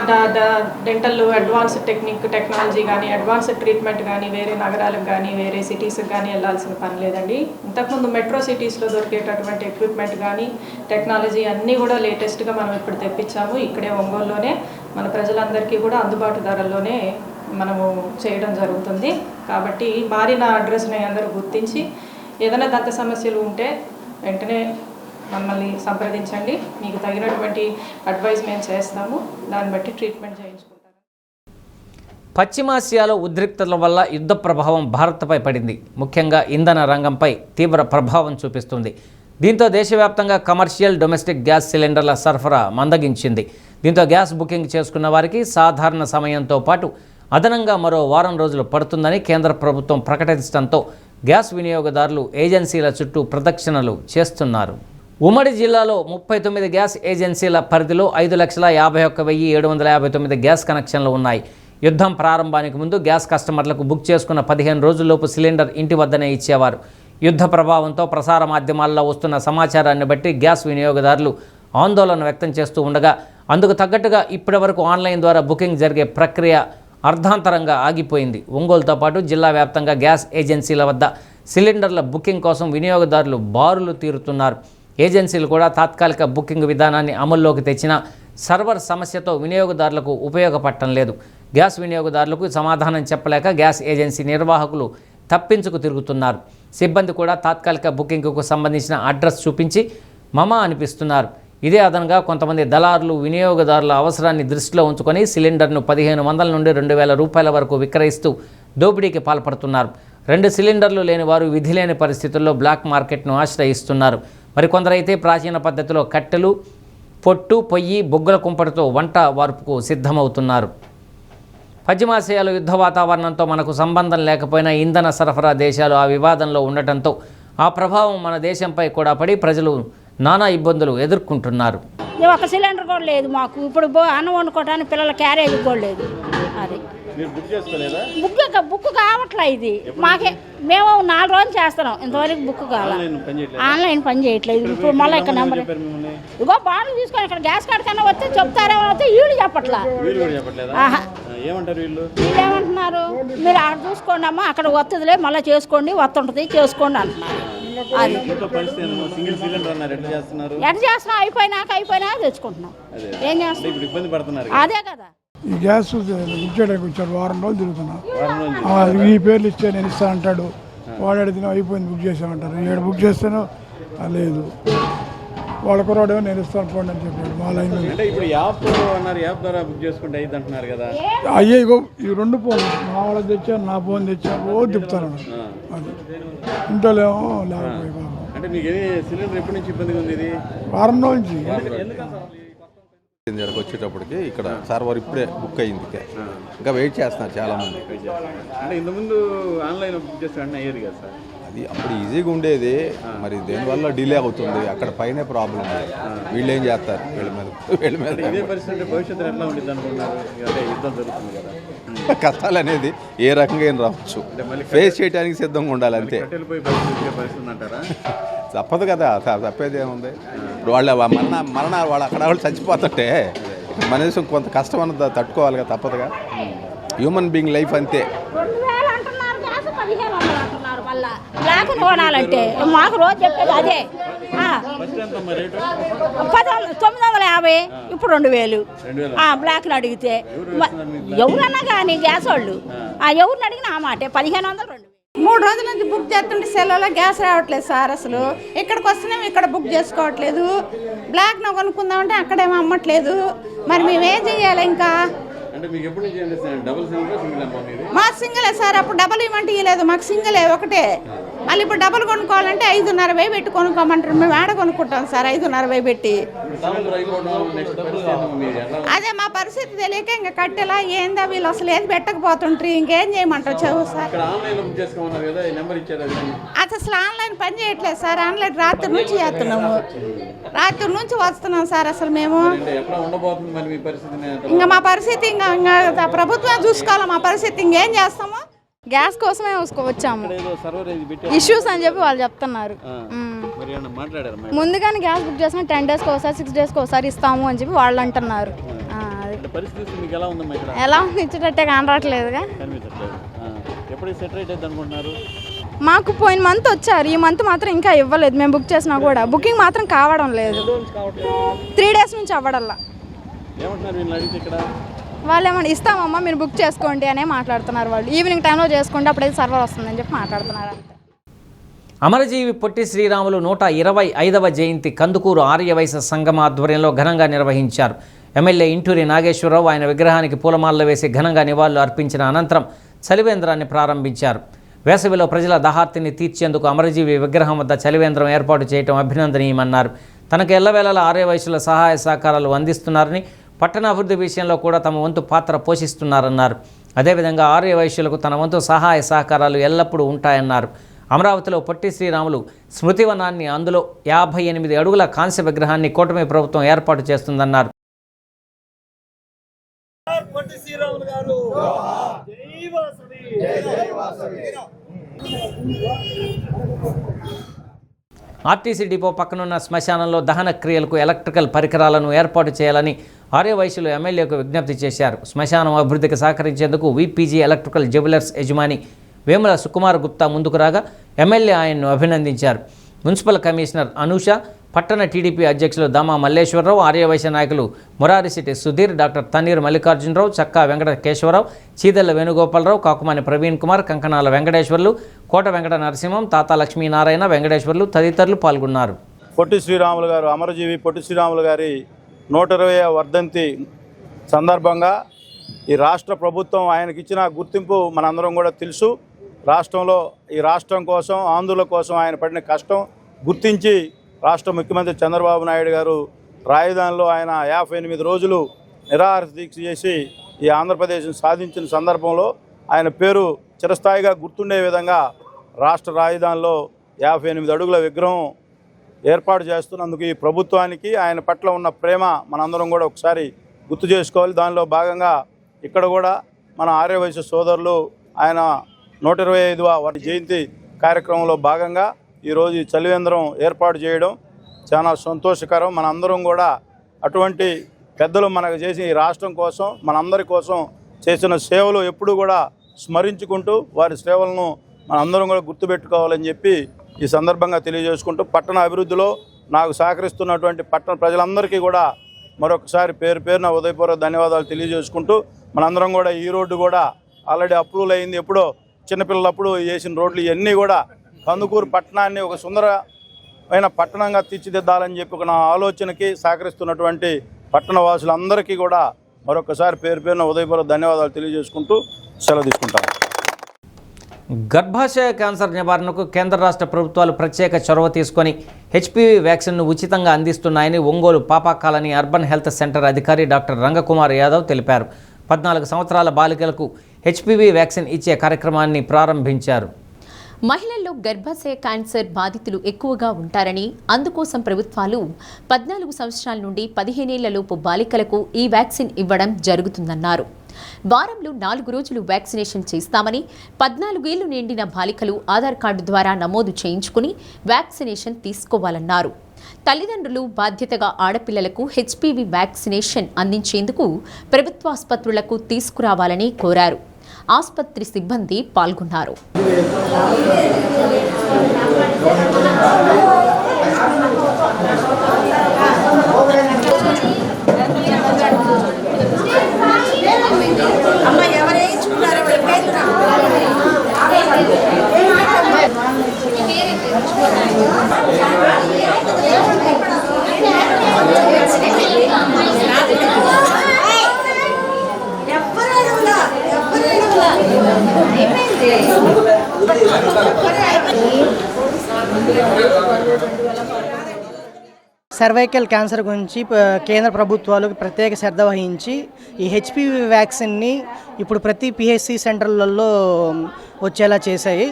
డెంటల్లో అడ్వాన్స్డ్ టెక్నాలజీ కానీ అడ్వాన్స్డ్ ట్రీట్మెంట్ కానీ వేరే నగరాలకు కానీ వేరే సిటీస్కి కానీ వెళ్ళాల్సిన పని లేదండి. ఇంతకుముందు మెట్రో సిటీస్లో దొరికేటటువంటి ఎక్విప్మెంట్ కానీ టెక్నాలజీ అన్నీ కూడా లేటెస్ట్గా మనం ఇప్పుడు తెప్పించాము. ఇక్కడే ఒంగోలులోనే మన ప్రజలందరికీ కూడా అందుబాటు ధరల్లోనే మనము చేయడం జరుగుతుంది. కాబట్టి మారిన అడ్రస్ని అందరూ గుర్తించి ఏదైనా దంత సమస్యలు ఉంటే వెంటనే మమ్మల్ని సంప్రదించండి. మీకు తగినటువంటి అడ్వైస్ మేము చేస్తాము. దాన్ని బట్టి ట్రీట్మెంట్ చేయించుకుంటారు. పశ్చిమాసియాలో ఉద్రిక్తతల వల్ల యుద్ధ ప్రభావం భారత్పై పడింది. ముఖ్యంగా ఇంధన రంగంపై తీవ్ర ప్రభావం చూపిస్తుంది. దీంతో దేశవ్యాప్తంగా కమర్షియల్, డొమెస్టిక్ గ్యాస్ సిలిండర్ల సరఫరా మందగించింది. దీంతో గ్యాస్ బుకింగ్ చేసుకున్న వారికి సాధారణ సమయంతో పాటు అదనంగా మరో వారం రోజులు పడుతుందని కేంద్ర ప్రభుత్వం ప్రకటించడంతో గ్యాస్ వినియోగదారులు ఏజెన్సీల చుట్టూ ప్రదక్షిణలు చేస్తున్నారు. ఉమ్మడి జిల్లాలో 39 గ్యాస్ ఏజెన్సీల పరిధిలో 5,51,759 గ్యాస్ కనెక్షన్లు ఉన్నాయి. యుద్ధం ప్రారంభానికి ముందు గ్యాస్ కస్టమర్లకు బుక్ చేసుకున్న 15 రోజుల్లోపు సిలిండర్ ఇంటి వద్దనే ఇచ్చేవారు. యుద్ధ ప్రభావంతో ప్రసార మాధ్యమాల్లో వస్తున్న సమాచారాన్ని బట్టి గ్యాస్ వినియోగదారులు ఆందోళన వ్యక్తం చేస్తూ ఉండగా అందుకు తగ్గట్టుగా ఇప్పటివరకు ఆన్లైన్ ద్వారా బుకింగ్ జరిగే ప్రక్రియ అర్ధాంతరంగా ఆగిపోయింది. ఒంగోలుతో పాటు జిల్లా వ్యాప్తంగా గ్యాస్ ఏజెన్సీల వద్ద సిలిండర్ల బుకింగ్ కోసం వినియోగదారులు బారులు తీరుతున్నారు. ఏజెన్సీలు కూడా తాత్కాలిక బుకింగ్ విధానాన్ని అమల్లోకి తెచ్చినా సర్వర్ సమస్యతో వినియోగదారులకు ఉపయోగపడటం లేదు. గ్యాస్ వినియోగదారులకు సమాధానం చెప్పలేక గ్యాస్ ఏజెన్సీ నిర్వాహకులు తప్పించుకు తిరుగుతున్నారు. సిబ్బంది కూడా తాత్కాలిక బుకింగ్కు సంబంధించిన అడ్రస్ చూపించి మమా అనిపిస్తున్నారు. ఇదే అదనంగా కొంతమంది దళారులు వినియోగదారుల అవసరాన్ని దృష్టిలో ఉంచుకొని సిలిండర్ను 1,500 నుండి 2,000 రూపాయల వరకు విక్రయిస్తూ దోపిడీకి పాల్పడుతున్నారు. 2 సిలిండర్లు లేని వారు విధి లేని పరిస్థితుల్లో బ్లాక్ మార్కెట్ను ఆశ్రయిస్తున్నారు. మరికొందరైతే ప్రాచీన పద్ధతిలో కట్టెలు, పొట్టు, పొయ్యి, బొగ్గుల కుంపటితో వంట వార్పుకు సిద్ధమవుతున్నారు. పశ్చిమాసియాలో యుద్ధ వాతావరణంతో మనకు సంబంధం లేకపోయినా ఇంధన సరఫరా దేశాలు ఆ వివాదంలో ఉండటంతో ఆ ప్రభావం మన దేశంపై కూడా పడి ప్రజలు నానా ఇబ్బందులు ఎదుర్కొంటున్నారు. ఒక సిలిండర్ కూడా లేదు మాకు. ఇప్పుడు అన్నం వండుకోవడానికి పిల్లల క్యారేజ్ కూడా లేదు. అది బుక్ కావట్లే. ఇది మాకే మేము 4 రోజులు చేస్తున్నాం, ఇంతవరకు బుక్ కావాలి. ఆన్లైన్ పని చేయట్లేదు. ఇప్పుడు మళ్ళీ ఇక్కడ నెంబర్ ఇగో బాండ్లు తీసుకొని ఇక్కడ గ్యాస్ కార్డు కన్నా వస్తే చెప్తారేమో వస్తే వీళ్ళు చెప్పట్లా. ఏమంటున్నారు, మీరు అక్కడ చూసుకోండి అమ్మా, అక్కడ వస్తుందిలే, మళ్ళీ చేసుకోండి, వస్తుంటుంది చేసుకోండి అంటున్నారు. అది ఎట్లా చేస్తున్నాం, అయిపోయినాక తెచ్చుకుంటున్నాం. ఏం చేస్తున్నాం, అదే కదా. ఈ గ్యాస్ బుక్ చేయడానికి వచ్చారు, వారం రోజులు తిరుగుతున్నాం. ఈ పేర్లు ఇస్తే నేను ఇస్తా అంటాడు, వాడు అడిగినా అయిపోయింది బుక్ చేసామంటారు. 7 బుక్ చేస్తాను లేదు, వాళ్ళ కురాడేమో నేను ఇస్తాను పోండి అని చెప్పాడు. మా లైన్ అయ్యే ఇగో ఈ 2 ఫోన్లు మా వాళ్ళకి తెచ్చాను, నా ఫోన్ తెచ్చాను, రోజు తిప్పుతాను. అది ఇంట్లోనేమో లేకపోయి వారం నుంచి వచ్చేటప్పటికి ఇక్కడ సర్వర్ ఇప్పుడే బుక్ అయ్యింది, ఇంకా వెయిట్ చేస్తున్నారు చాలా మంది. అంటే ఇంతకుముందు ఆన్లైన్ బుక్ చేస్తారని అయ్యేది కదా సార్, అది అప్పుడు ఈజీగా ఉండేది, మరి దేనివల్ల డిలే అవుతుంది, అక్కడ పైనే ప్రాబ్లం ఉంది. వీళ్ళు ఏం చేస్తారు, వీళ్ళ మీద ఇదే పరిస్థితి భవిష్యత్తులో ఎట్లా ఉంటుంది అనుకుంటున్నారు? యుద్ధం జరుగుతుంది కదా, కష్టాలు అనేది ఏ రకంగా ఏం రావచ్చు, ఫేస్ చేయడానికి సిద్ధంగా ఉండాలి అంతే. తప్పదు కదా, తప్పేది ఏముంది. ఇప్పుడు వాళ్ళ మరణ వాళ్ళు అక్కడ వాళ్ళు చచ్చిపోతుంటే మన దేశం కొంత కష్టం అన్నది తట్టుకోవాలి కదా, తప్పదుగా. హ్యూమన్ బీయింగ్ లైఫ్ అంతే. బ్లాక్ కొనాలంటే మాకు రోజు చెప్పేది అదే. 950, ఇప్పుడు 2000 బ్లాక్లు అడిగితే ఎవరన్నా కానీ గ్యాస్ వాళ్ళు ఎవరిని అడిగినా ఆ మాట 1500, 2000. 3 రోజుల నుంచి బుక్ చేస్తుంటే సెల్లో గ్యాస్ రావట్లేదు సార్. అసలు ఇక్కడికి వస్తేనేమో ఇక్కడ బుక్ చేసుకోవట్లేదు, బ్లాక్ను కొనుక్కుందామంటే అక్కడేమో అమ్మట్లేదు. మరి మేమేం చెయ్యాలి ఇంకా? మా సింగిలే సార్, అప్పుడు డబల్ ఇవ్వమంటే ఇవ్వలేదు, మాకు సింగిలే ఒకటే. మళ్ళీ ఇప్పుడు డబల్ కొనుక్కోవాలంటే 5,500 పెట్టి కొనుక్కోమంటారు. మేము ఆడ కొనుక్కుంటాం సార్ 5,500 పెట్టి. అదే మా పరిస్థితి తెలియక ఇంకా కట్టెలా ఏందా వీళ్ళు అసలు ఏది పెట్టకపోతుంటారు, ఇంకేం చేయమంటారు చదువు సార్. అసలు ఆన్లైన్ పని చేయట్లేదు సార్. ఆన్లైన్ రాత్రి నుంచి చేస్తున్నాము, రాత్రి నుంచి వస్తున్నాం సార్. అసలు మేము ఇంకా మా పరిస్థితి ఇంకా ప్రభుత్వం చూసుకోవాలి మా పరిస్థితి, ఇంకేం చేస్తాము. గ్యాస్ కోసమే వచ్చాము, ఇష్యూస్ అని చెప్పి వాళ్ళు చెప్తున్నారు. ముందుగానే గ్యాస్ బుక్ చేసిన 10 డేస్కి ఒకసారి 6 డేస్కి ఒకసారి ఇస్తాము అని చెప్పి వాళ్ళు అంటున్నారు. ఎలా ఉంది, ఇచ్చేటట్టే కానరాట్లేదుగా. మాకు పోయిన మంత్ వచ్చారు, ఈ మంత్ మాత్రం ఇంకా ఇవ్వలేదు. మేము బుక్ చేసినా కూడా బుకింగ్ మాత్రం కావడం లేదు. 3 డేస్ నుంచి అవ్వడల్లా. వాళ్ళు ఏమన్నా ఇస్తామమ్మా మీరు బుక్ చేసుకోండి అనే మాట్లాడుతున్నారు. వాళ్ళు ఈవినింగ్ టైంలో చేసుకోండి, అప్పుడైతే సర్వర్ వస్తుందని చెప్పి మాట్లాడుతున్నారు. అమరజీవి పొట్టి శ్రీరాములు 125వ జయంతి కందుకూరు ఆర్యవైశ్య సంఘం ఆధ్వర్యంలో ఘనంగా నిర్వహించారు. ఎమ్మెల్యే ఇంటూరి నాగేశ్వరరావు ఆయన విగ్రహానికి పూలమాలలు వేసి ఘనంగా నివాళులు అర్పించిన అనంతరం చలివేంద్రాన్ని ప్రారంభించారు. వేసవిలో ప్రజల దాహార్తిని తీర్చేందుకు అమరజీవి విగ్రహం వద్ద చలివేంద్రం ఏర్పాటు చేయడం అభినందనీయమన్నారు. తనకు ఎల్లవేళలా ఆర్యవైశ్యుల సహాయ సహకారాలు అందిస్తున్నారని, పట్టణాభివృద్ధి విషయంలో కూడా తమ వంతు పాత్ర పోషిస్తున్నారన్నారు. అదేవిధంగా ఆర్యవైశ్యులకు తన వంతు సహాయ సహకారాలు ఎల్లప్పుడూ ఉంటాయన్నారు. అమరావతిలో పొట్టి శ్రీరాములు స్మృతివనాన్ని, అందులో 58 అడుగుల కాంస్య విగ్రహాన్ని కూటమి ప్రభుత్వం ఏర్పాటు చేస్తుందన్నారు. ఆర్టీసీ డిపో పక్కనున్న శ్మశానంలో దహన క్రియలకు ఎలక్ట్రికల్ పరికరాలను ఏర్పాటు చేయాలని ఆర్యవైశ్యులు ఎమ్మెల్యేకు విజ్ఞప్తి చేశారు. శ్మశానం అభివృద్ధికి సహకరించేందుకు విపీజీ ఎలక్ట్రికల్ జ్యువెలర్స్ యజమాని వేముల సుకుమార్ గుప్తా ముందుకు రాగా ఎమ్మెల్యే ఆయన్ను అభినందించారు. మున్సిపల్ కమిషనర్ అనూష, పట్టణ టీడీపీ అధ్యక్షులు దామా మల్లేశ్వరరావు, ఆర్యవైశ్య నాయకులు మురారిశెట్టి సుధీర్, డాక్టర్ తన్నీర్ మల్లికార్జునరావు, చక్కా వెంకట కేశవరావు, చీదెళ్ల వేణుగోపాలరావు, కాకుమాని ప్రవీణ్ కుమార్, కంకణాల వెంకటేశ్వర్లు, కోట వెంకట నరసింహం, తాతా లక్ష్మీనారాయణ, వెంకటేశ్వర్లు తదితరులు పాల్గొన్నారు. పొట్టి శ్రీరాములు గారు, అమరజీవి పొట్టి శ్రీరాములు గారి 120వ వర్ధంతి సందర్భంగా ఈ రాష్ట్ర ప్రభుత్వం ఆయనకిచ్చిన గుర్తింపు మనందరం కూడా తెలుసు. రాష్ట్రంలో ఈ రాష్ట్రం కోసం, ఆంధ్రుల కోసం ఆయన పడిన కష్టం గుర్తించి రాష్ట్ర ముఖ్యమంత్రి చంద్రబాబు నాయుడు గారు రాజధానిలో ఆయన 58 రోజులు నిరాహార దీక్ష చేసి ఈ ఆంధ్రప్రదేశ్ను సాధించిన సందర్భంలో ఆయన పేరు చిరస్థాయిగా గుర్తుండే విధంగా రాష్ట్ర రాజధానిలో 58 అడుగుల విగ్రహం ఏర్పాటు చేస్తున్నందుకు ఈ ప్రభుత్వానికి ఆయన పట్ల ఉన్న ప్రేమ మనందరం కూడా ఒకసారి గుర్తు చేసుకోవాలి. దానిలో భాగంగా ఇక్కడ కూడా మన ఆర్యవైశ్య సోదరులు ఆయన 125వ జయంతి కార్యక్రమంలో భాగంగా ఈరోజు ఈ చలివేంద్రం ఏర్పాటు చేయడం చాలా సంతోషకరం. మనందరం కూడా అటువంటి పెద్దలు మనకు చేసి ఈ రాష్ట్రం కోసం, మనందరి కోసం చేసిన సేవలు ఎప్పుడూ కూడా స్మరించుకుంటూ వారి సేవలను మనందరం కూడా గుర్తుపెట్టుకోవాలని చెప్పి ఈ సందర్భంగా తెలియజేసుకుంటూ, పట్టణ అభివృద్ధిలో నాకు సహకరిస్తున్నటువంటి పట్టణ ప్రజలందరికీ కూడా మరొకసారి పేరు పేరున ఉదయపూర్వక ధన్యవాదాలు తెలియజేసుకుంటూ, మనందరం కూడా ఈ రోడ్డు కూడా ఆల్రెడీ అప్రూవల్ అయింది. ఎప్పుడో చిన్నపిల్లలప్పుడు చేసిన రోడ్లు ఇవన్నీ కూడా కందుకూరు పట్టణాన్ని ఒక సుందరమైన పట్టణంగా తీర్చిదిద్దాలని చెప్పి ఒక నా ఆలోచనకి సహకరిస్తున్నటువంటి పట్టణ వాసులందరికీ కూడా మరొకసారి పేరు పేరున ఉదయపూర్వక ధన్యవాదాలు తెలియజేసుకుంటూ సెలవు తీసుకుంటాను. గర్భాశయ క్యాన్సర్ నివారణకు కేంద్ర రాష్ట్ర ప్రభుత్వాలు ప్రత్యేక చొరవ తీసుకొని హెచ్పివి వ్యాక్సిన్ను ఉచితంగా అందిస్తున్నాయని ఒంగోలు పాపా కాలనీ అర్బన్ హెల్త్ సెంటర్ అధికారి డాక్టర్ రంగకుమార్ యాదవ్ తెలిపారు. 14 సంవత్సరాల బాలికలకు హెచ్పివి వ్యాక్సిన్ ఇచ్చే కార్యక్రమాన్ని ప్రారంభించారు. మహిళల్లో గర్భాశయ క్యాన్సర్ బాధితులు ఎక్కువగా ఉంటారని, అందుకోసం ప్రభుత్వాలు 14 సంవత్సరాల నుండి 15 ఏళ్లలోపు బాలికలకు ఈ వ్యాక్సిన్ ఇవ్వడం జరుగుతుందన్నారు. వారంలో 4 రోజులు వ్యాక్సినేషన్ చేస్తామని, 14 ఏళ్లు నిండిన బాలికలు ఆధార్ కార్డు ద్వారా నమోదు చేయించుకుని వ్యాక్సినేషన్ తీసుకోవాలన్నారు. తల్లిదండ్రులు బాధ్యతగా ఆడపిల్లలకు హెచ్పివి వ్యాక్సినేషన్ అందించేందుకు ప్రభుత్వాసుపత్రులకు తీసుకురావాలని కోరారు. ఆసుపత్రి సిబ్బంది పాల్గొన్నారు. సర్వైకల్ క్యాన్సర్ గురించి కేంద్ర ప్రభుత్వాలు ప్రత్యేక శ్రద్ధ వహించి ఈ హెచ్పివి వ్యాక్సిన్ని ఇప్పుడు ప్రతి పిహెచ్సి సెంటర్లలో వచ్చేలా చేశాయి.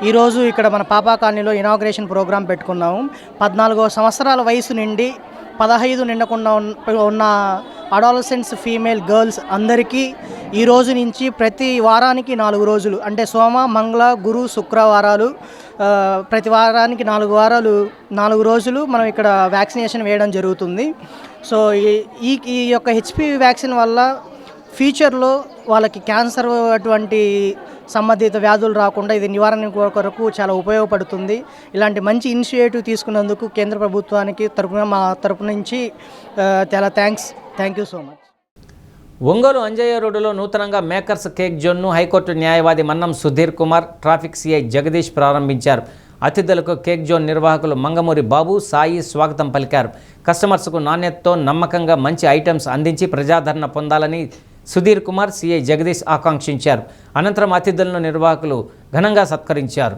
ఈరోజు ఇక్కడ మన పాపా కాలనీలో ఇనాగ్రేషన్ ప్రోగ్రాం పెట్టుకున్నాము. 14 సంవత్సరాల వయసు నుండి 15 నిండకుండా ఉన్న అడాలసెంట్స్ ఫీమేల్ గర్ల్స్ అందరికీ ఈ రోజు నుంచి ప్రతి వారానికి 4 రోజులు, అంటే సోమ, మంగళ, గురు, శుక్రవారాలు, ప్రతి వారానికి 4 రోజులు మనం ఇక్కడ వ్యాక్సినేషన్ వేయడం జరుగుతుంది. సో ఈ యొక్క హెచ్పివి వ్యాక్సిన్ వల్ల ఫ్యూచర్లో వాళ్ళకి క్యాన్సర్ అటువంటి సంబంధిత వ్యాధులు రాకుండా ఇది నివారణ కొరకు చాలా ఉపయోగపడుతుంది. ఇలాంటి మంచి ఇనిషియేటివ్ తీసుకున్నందుకు కేంద్ర ప్రభుత్వానికి మా తరపు నుంచి చాలా thank you so much. Ongole Anjaiah రోడ్డులో నూతనంగా మేకర్స్ కేక్ జోన్ను హైకోర్టు న్యాయవాది మన్నం సుధీర్ కుమార్, ట్రాఫిక్ సిఐ జగదీష్ ప్రారంభించారు. అతిథులకు కేక్ జోన్ నిర్వాహకులు మంగమూరి బాబు, సాయి స్వాగతం పలికారు. కస్టమర్స్కు నాణ్యతతో నమ్మకంగా మంచి ఐటమ్స్ అందించి ప్రజాదరణ పొందాలని సుధీర్ కుమార్, సిఐ జగదీష్ ఆకాంక్షించారు. అనంతరం అతిథులను నిర్వాహకులు ఘనంగా సత్కరించారు.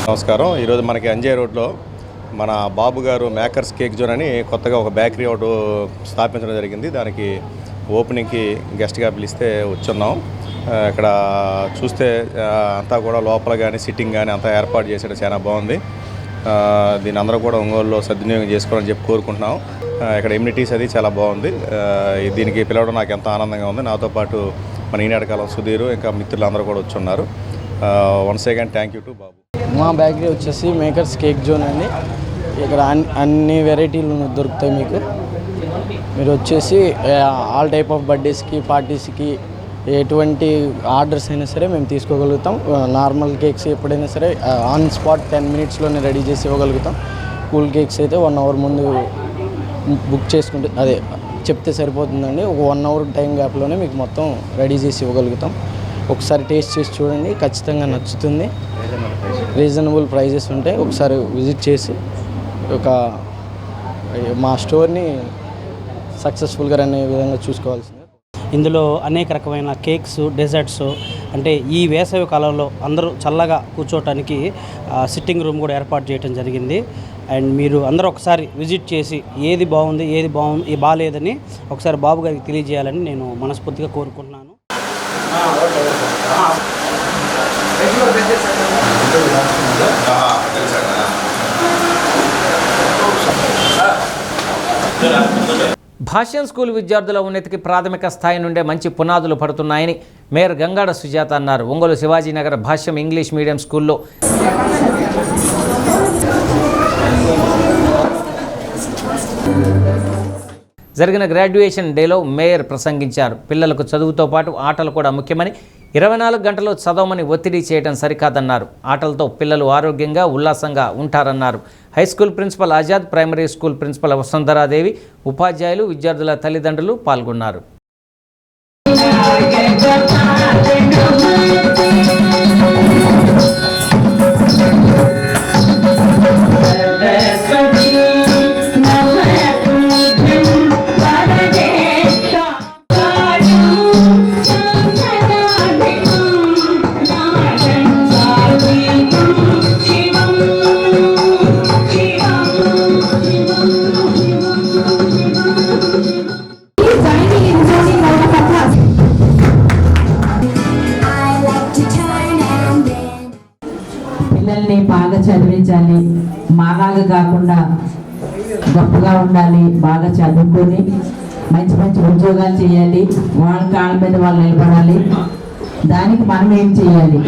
నమస్కారం. ఈరోజు మనకి అంజయ్ రోడ్లో మన బాబు గారు మేకర్స్ కేక్ జోన్ అని కొత్తగా ఒక బేకరీ ఒకటి స్థాపించడం జరిగింది. దానికి ఓపెనింగ్కి గెస్ట్గా పిలిస్తే వచ్చున్నాం. ఇక్కడ చూస్తే అంతా కూడా లోపల కానీ సిట్టింగ్ కానీ అంతా ఏర్పాటు చేసేది చాలా బాగుంది. దీని అందరూ కూడా ఒంగోలులో సద్వినియోగం చేసుకోవాలని చెప్పి కోరుకుంటున్నాం. ఇక్కడ ఎమ్యూనిటీస్ అది చాలా బాగుంది. దీనికి పిలవడం నాకు ఎంతో ఆనందంగా ఉంది. నాతో పాటు మన ఈనాడు కాలం సుధీరు ఇంకా మిత్రులు అందరూ కూడా వచ్చున్నారు. Once again thank you to Babu. మా బేకరీ వచ్చేసి మేకర్స్ కేక్ జోన్ అండి. ఇక్కడ అన్ని వెరైటీలు దొరుకుతాయి మీకు. మీరు వచ్చేసి ఆల్ టైప్ ఆఫ్ బర్త్డేస్కి పార్టీస్కి ఎటువంటి ఆర్డర్స్ అయినా సరే మేము తీసుకోగలుగుతాం. నార్మల్ కేక్స్ ఎప్పుడైనా సరే ఆన్ స్పాట్ 10 minutesలోనే రెడీ చేసి ఇవ్వగలుగుతాం. కూల్ కేక్స్ అయితే 1 hour ముందు బుక్ చేసుకుంటే అదే చెప్తే సరిపోతుందండి. ఒక 1 hour టైం గ్యాప్లోనే మీకు మొత్తం రెడీ చేసి ఇవ్వగలుగుతాం. ఒకసారి టేస్ట్ చేసి చూడండి, ఖచ్చితంగా నచ్చుతుంది. రీజనబుల్ ప్రైజెస్ ఉంటాయి. ఒకసారి విజిట్ చేసి మా స్టోర్ని సక్సెస్ఫుల్గా రన్ అయ్యే విధంగా చూసుకోవాల్సింది. ఇందులో అనేక రకమైన కేక్స్, డెజర్ట్స్, అంటే ఈ వేసవి కాలంలో అందరూ చల్లగా కూర్చోవటానికి సిట్టింగ్ రూమ్ కూడా ఏర్పాటు చేయడం జరిగింది. అండ్ మీరు అందరూ ఒకసారి విజిట్ చేసి ఏది బాగుంది ఏది బాగాలేదని ఒకసారి బాబు గారికి తెలియజేయాలని నేను మనస్ఫూర్తిగా కోరుకుంటున్నాను. భాష్యం స్కూల్ విద్యార్థుల ఉన్నతికి ప్రాథమిక స్థాయి నుండే మంచి పునాదులు పడుతున్నాయని మేయర్ గంగాడ సుజాత అన్నారు. ఒంగోలు శివాజీనగర్ భాష్యం ఇంగ్లీష్ మీడియం స్కూల్లో జరిగిన గ్రాడ్యుయేషన్ డేలో మేయర్ ప్రసంగించారు. పిల్లలకు చదువుతో పాటు ఆటలు కూడా ముఖ్యమని, 24 గంటలు చదవమని ఒత్తిడి చేయడం సరికాదన్నారు. ఆటలతో పిల్లలు ఆరోగ్యంగా ఉల్లాసంగా ఉంటారన్నారు. High school principal Azad, primary school principal Vasundharadevi, ఉపాధ్యాయులు, విద్యార్థుల తల్లిదండ్రులు పాల్గొన్నారు. పిల్లల్ని బాగా చదివించాలి, మాలాగా కాకుండా గొప్పగా ఉండాలి, బాగా చదువుకొని మంచి మంచి ఉద్యోగాలు చేయాలి, వాళ్ళ కాళ్ళ మీద వాళ్ళు నిలబడాలి. దానికి మనం ఏం చేయాలి?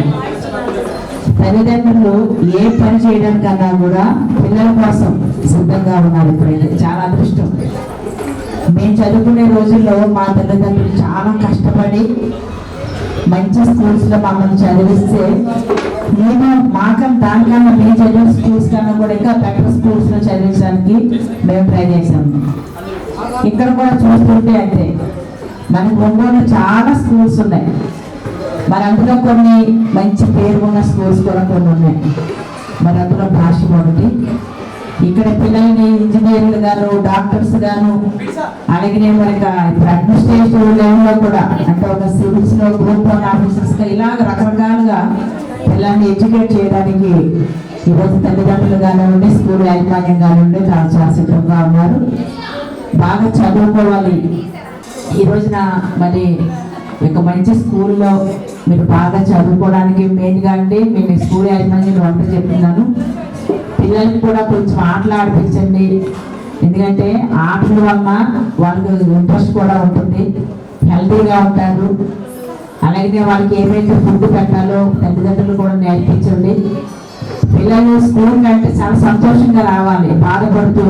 తల్లిదండ్రులు ఏ పని చేయడానికన్నా కూడా పిల్లల కోసం సిద్ధంగా ఉన్నారు. ఇప్పుడైతే చాలా అదృష్టం. మేము చదువుకునే రోజుల్లో మా తల్లిదండ్రులు చాలా కష్టపడి మంచి స్కూల్స్లో మమ్మల్ని చదివిస్తే మేము దానికన్నా మేము చదివిన స్కూల్స్ కన్నా కూడా ఇంకా బెటర్ స్కూల్స్లో చదివించడానికి మేము ట్రై చేసాము. ఇక్కడ కూడా చూస్తుంటే అంటే మనకు ఒంగోలు చాలా స్కూల్స్ ఉన్నాయి. మరి అందులో కొన్ని మంచి పేరు ఉన్న స్కూల్స్ కూడా కొన్ని ఉన్నాయి. మరి అందులో భాష ఒకటి. ఇక్కడ పిల్లల్ని ఇంజనీర్లు గాను, డాక్టర్స్ గాను, అలాగే మరి ఇప్పుడు అడ్మినిస్ట్రేటివ్ లెవెల్లో కూడా అంటే ఒక సివిల్స్లో గ్రూప్ 1 ఆఫీసర్స్గా ఇలాగ రకరకాలుగా పిల్లల్ని ఎడ్యుకేట్ చేయడానికి ఈరోజు తల్లిదండ్రులు కానివ్వండి, స్కూల్ యాజమాన్యం కానివ్వండి చాలా సిద్ధంగా ఉన్నారు. బాగా చదువుకోవాలి. ఈ రోజున మరి ఒక మంచి స్కూల్లో మీరు బాగా చదువుకోవడానికి మెయిన్గా అండి మేము స్కూల్ యాజమాన్యం వంట చెప్తున్నాను. పిల్లలకి కూడా కొంచెం ఆటలు ఆడిపించండి. ఎందుకంటే ఆటల వల్ల వాళ్ళకి ఇంట్రెస్ట్ కూడా ఉంటుంది, హెల్తీగా ఉంటారు. అలాగే వాళ్ళకి ఏమైతే ఫుడ్ పెట్టాలో తల్లిదండ్రులు కూడా నేర్పించండి. పిల్లలు స్కూల్ కంటే చాలా సంతోషంగా రావాలి, బాధపడుతూ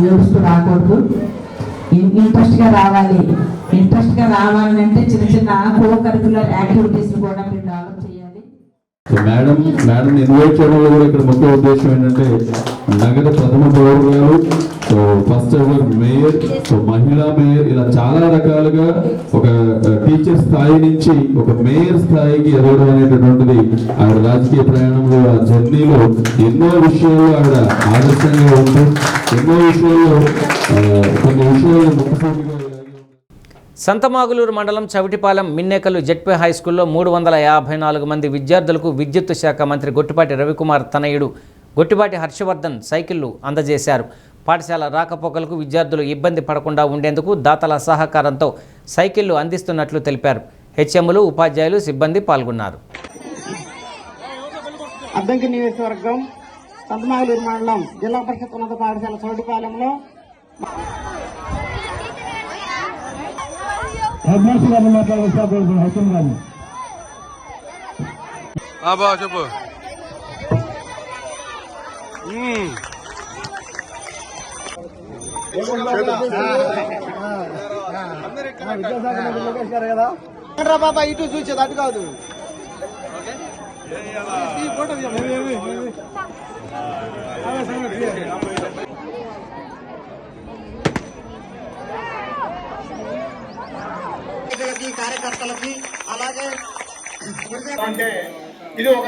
ఏడుస్తూ రాకూడదు. ఇంట్రెస్ట్గా రావాలి. ఇంట్రెస్ట్గా రావాలంటే చిన్న చిన్న కో కరిక్యులర్ యాక్టివిటీస్ కూడా మీరు డెవలప్ చేయాలి. సో మేడం ఇన్వైట్ చేయడంలో కూడా ఇక్కడ ముఖ్య ఉద్దేశం ఏంటంటే నగర ప్రథమ పౌరులు, so first ever mayor, so మహిళా మేయర్, ఇలా చాలా రకాలుగా ఒక టీచర్ స్థాయి నుంచి ఒక మేయర్ స్థాయికి ఎదగడం అనేటటువంటిది ఆవిడ రాజకీయ ప్రయాణంలో, ఆ జర్నీలో ఎన్నో విషయాల్లో ఆవిడ ఆదర్శంగా ఉంటూ ఎన్నో విషయాల్లో కొన్ని విషయాలు ముఖ్యమంత్రిగా. సంతమాగులూరు మండలం చవిటిపాలెం మిన్నేకల్లు జెడ్పీ హై స్కూల్లో 354 మంది విద్యార్థులకు విద్యుత్ శాఖ మంత్రి గొట్టిపాటి రవికుమార్ తనయుడు గొట్టిపాటి హర్షవర్ధన్ సైకిళ్లు అందజేశారు. పాఠశాల రాకపోకలకు విద్యార్థులు ఇబ్బంది పడకుండా ఉండేందుకు దాతల సహకారంతో సైకిళ్లు అందిస్తున్నట్లు తెలిపారు. హెచ్ఎంలు, ఉపాధ్యాయులు, సిబ్బంది పాల్గొన్నారు. అద్దంకి నియోజకవర్గం సంతమాగులూరు మండలం జిల్లా పరిషత్ ఉన్నత పాఠశాల చవిటిపాలెంలో చెప్పు. బాబా ఇటు చూసేది అటు కాదు. కార్యకర్తలకి అలాగే అంటే ఇది ఒక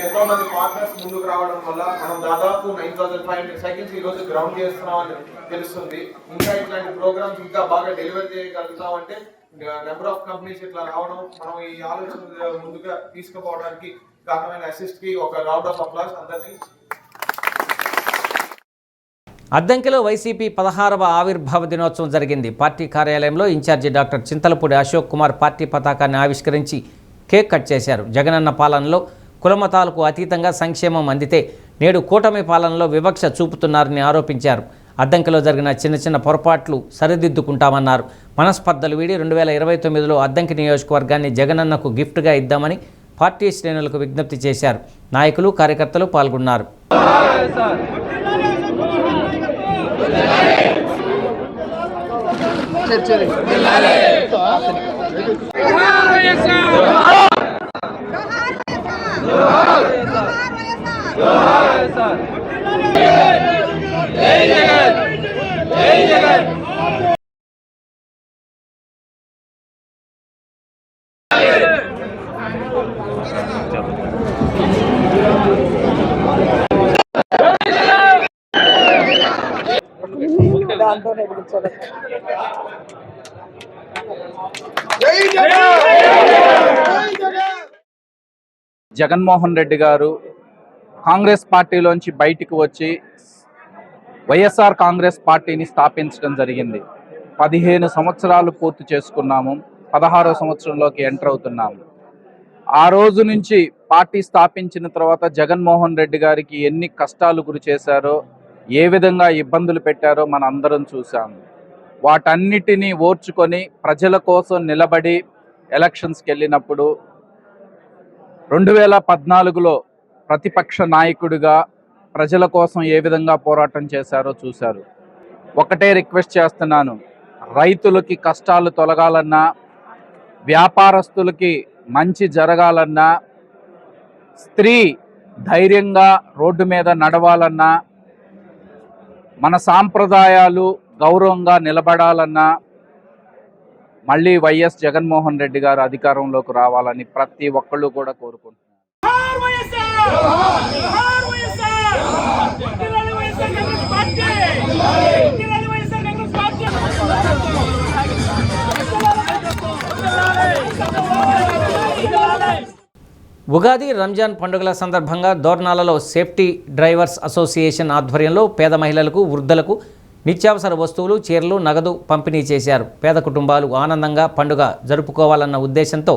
ఎంతో మంది పార్ట్నర్స్ ముందుకు రావడం వల్ల మనం దాదాపు 9500 సైకిల్స్ ఈ రోజు గ్రౌండ్ చేస్తున్నామని తెలుస్తుంది. ఇంకా ఇట్లాంటి ప్రోగ్రామ్స్ ఇంకా బాగా డెలివరీ చేయగలుగుతామంటే నెంబర్ ఆఫ్ కంపెనీస్ ఇట్లా రావడం, మనం ఈ ఆలోచన ముందుగా తీసుకుపోవడానికి కారణమైన అసిస్ట్ కి ఒక రౌండ్ ఆఫ్ అప్లాస్ అందరినీ. అద్దంకిలో వైసీపీ 16వ ఆవిర్భావ దినోత్సవం జరిగింది. పార్టీ కార్యాలయంలో incharge doctor Chintalapudi Ashok Kumar party పతాకాన్ని ఆవిష్కరించి కేక్ కట్ చేశారు. జగనన్న పాలనలో కులమతాలకు అతీతంగా సంక్షేమం అందితే నేడు కూటమి పాలనలో వివక్ష చూపుతున్నారని ఆరోపించారు. అద్దంకిలో జరిగిన చిన్న పొరపాట్లు సరిదిద్దుకుంటామన్నారు. మనస్పర్ధలు వీడి 2029లో అద్దంకి నియోజకవర్గాన్ని జగనన్నకు గిఫ్ట్గా ఇద్దామని పార్టీ శ్రేణులకు విజ్ఞప్తి చేశారు. నాయకులు, కార్యకర్తలు పాల్గొన్నారు. జగన్మోహన్ రెడ్డి గారు కాంగ్రెస్ పార్టీలోంచి బయటికి వచ్చి వైఎస్ఆర్ కాంగ్రెస్ పార్టీని స్థాపించడం జరిగింది. 15 సంవత్సరాలు పూర్తి చేసుకున్నాము. 16వ సంవత్సరంలోకి ఎంటర్ అవుతున్నాము. ఆ రోజు నుంచి పార్టీ స్థాపించిన తర్వాత జగన్మోహన్ రెడ్డి గారికి ఎన్ని కష్టాలు గురి చేశారో, ఏ విధంగా ఇబ్బందులు పెట్టారో మన అందరం చూసాము. వాటన్నిటినీ ఓర్చుకొని ప్రజల కోసం నిలబడి ఎలక్షన్స్కి వెళ్ళినప్పుడు 2014లో ప్రతిపక్ష నాయకుడిగా ప్రజల కోసం ఏ విధంగా పోరాటం చేశారో చూశారు. ఒకటే రిక్వెస్ట్ చేస్తున్నాను, రైతులకి కష్టాలు తొలగాలన్నా, వ్యాపారస్తులకి మంచి జరగాలన్నా, స్త్రీ ధైర్యంగా రోడ్డు మీద నడవాలన్నా, మన సాంప్రదాయాలు గౌరవంగా నిలబడాలన్నా మళ్ళీ వైఎస్ జగన్మోహన్ రెడ్డి గారు అధికారంలోకి రావాలని ప్రతి ఒక్కళ్ళు కూడా కోరుకుంటున్నారు. ఉగాది, రంజాన్ పండుగల సందర్భంగా దోర్నాలలో సేఫ్టీ డ్రైవర్స్ అసోసియేషన్ ఆధ్వర్యంలో పేద మహిళలకు, వృద్ధులకు నిత్యావసర వస్తువులు, చీరలు, నగదు పంపిణీ చేశారు. పేద కుటుంబాలు ఆనందంగా పండుగ జరుపుకోవాలన్న ఉద్దేశంతో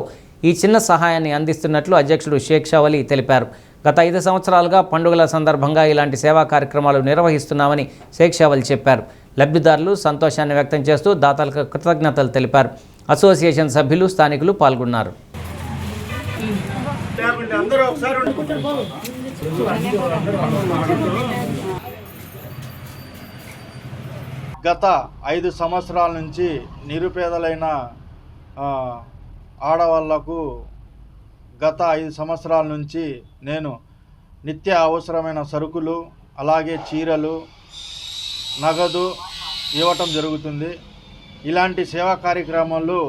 ఈ చిన్న సహాయాన్ని అందిస్తున్నట్లు అధ్యక్షుడు షేక్ షావలి తెలిపారు. గత 5 సంవత్సరాలుగా పండుగల సందర్భంగా ఇలాంటి సేవా కార్యక్రమాలు నిర్వహిస్తున్నామని షేక్ షావలి చెప్పారు. లబ్ధిదారులు సంతోషాన్ని వ్యక్తం చేస్తూ దాతలకు కృతజ్ఞతలు తెలిపారు. అసోసియేషన్ సభ్యులు, స్థానికులు పాల్గొన్నారు. గత 5 సంవత్సరాల నుంచి నిరుపేదలైన ఆడవాళ్లకు గత 5 సంవత్సరాల నుంచి నేను నిత్య అవసరమైన సరుకులు అలాగే చీరలు నగదు ఇవ్వటం జరుగుతుంది. ఇలాంటి సేవా కార్యక్రమాలు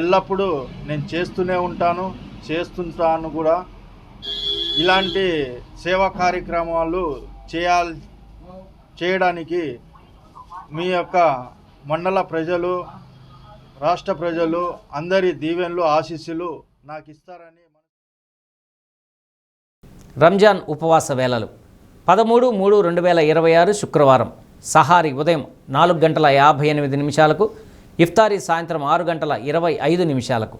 ఎల్లప్పుడూ నేను చేస్తూనే ఉంటాను, చేస్తుంటాను కూడా. ఇలాంటి సేవా కార్యక్రమాలు చేయడానికి మీ యొక్క మండల ప్రజలు, రాష్ట్ర ప్రజలు అందరి దీవెనలు, ఆశీస్సులు నాకు ఇస్తారని. రంజాన్ ఉపవాస వేళలు 13/3/2026 శుక్రవారం సహారీ ఉదయం 4:58 ఇఫ్తారీ సాయంత్రం 6:25.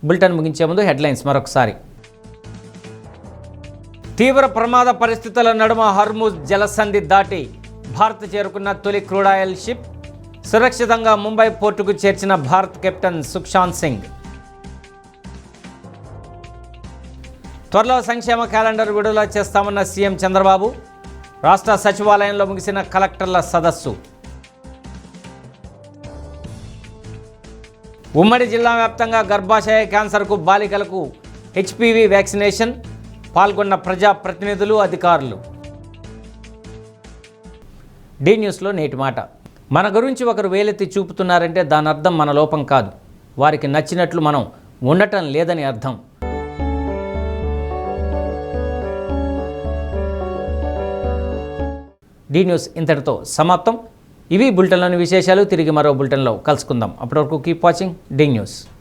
బులెటిన్ ముగించే ముందు హెడ్లైన్స్ మరొకసారి. తీవ్ర ప్రమాద పరిస్థితుల నడుమ హర్ముజ్ జలసంధి దాటి భారత్ చేరుకున్న తొలి క్రూడాయిల్ షిప్. సురక్షితంగా ముంబై పోర్టుకు చేర్చిన భారత్ కెప్టెన్ సుశాంత్ సింగ్. త్వరలో సంక్షేమ క్యాలెండర్ విడుదల చేస్తామన్న సీఎం చంద్రబాబు. రాష్ట్ర సచివాలయంలో ముగిసిన కలెక్టర్ల సదస్సు. ఉమ్మడి జిల్లా వ్యాప్తంగా గర్భాశయ క్యాన్సర్కు బాలికలకు హెచ్పివి వ్యాక్సినేషన్. పాల్గొన్న ప్రజాప్రతినిధులు, అధికారులు. డి న్యూస్లో నేటి మాట. మన గురించి ఒకరు వేలెత్తి చూపుతున్నారంటే దాని అర్థం మన లోపం కాదు, వారికి నచ్చినట్లు మనం ఉండటం లేదని అర్థం. డి న్యూస్ ఇంతటితో సమాప్తం. ఇవి బులెటిన్లోని విశేషాలు. తిరిగి మరో బులెటిన్లో కలుసుకుందాం. అప్పటి వరకు కీప్ వాచింగ్ డి న్యూస్.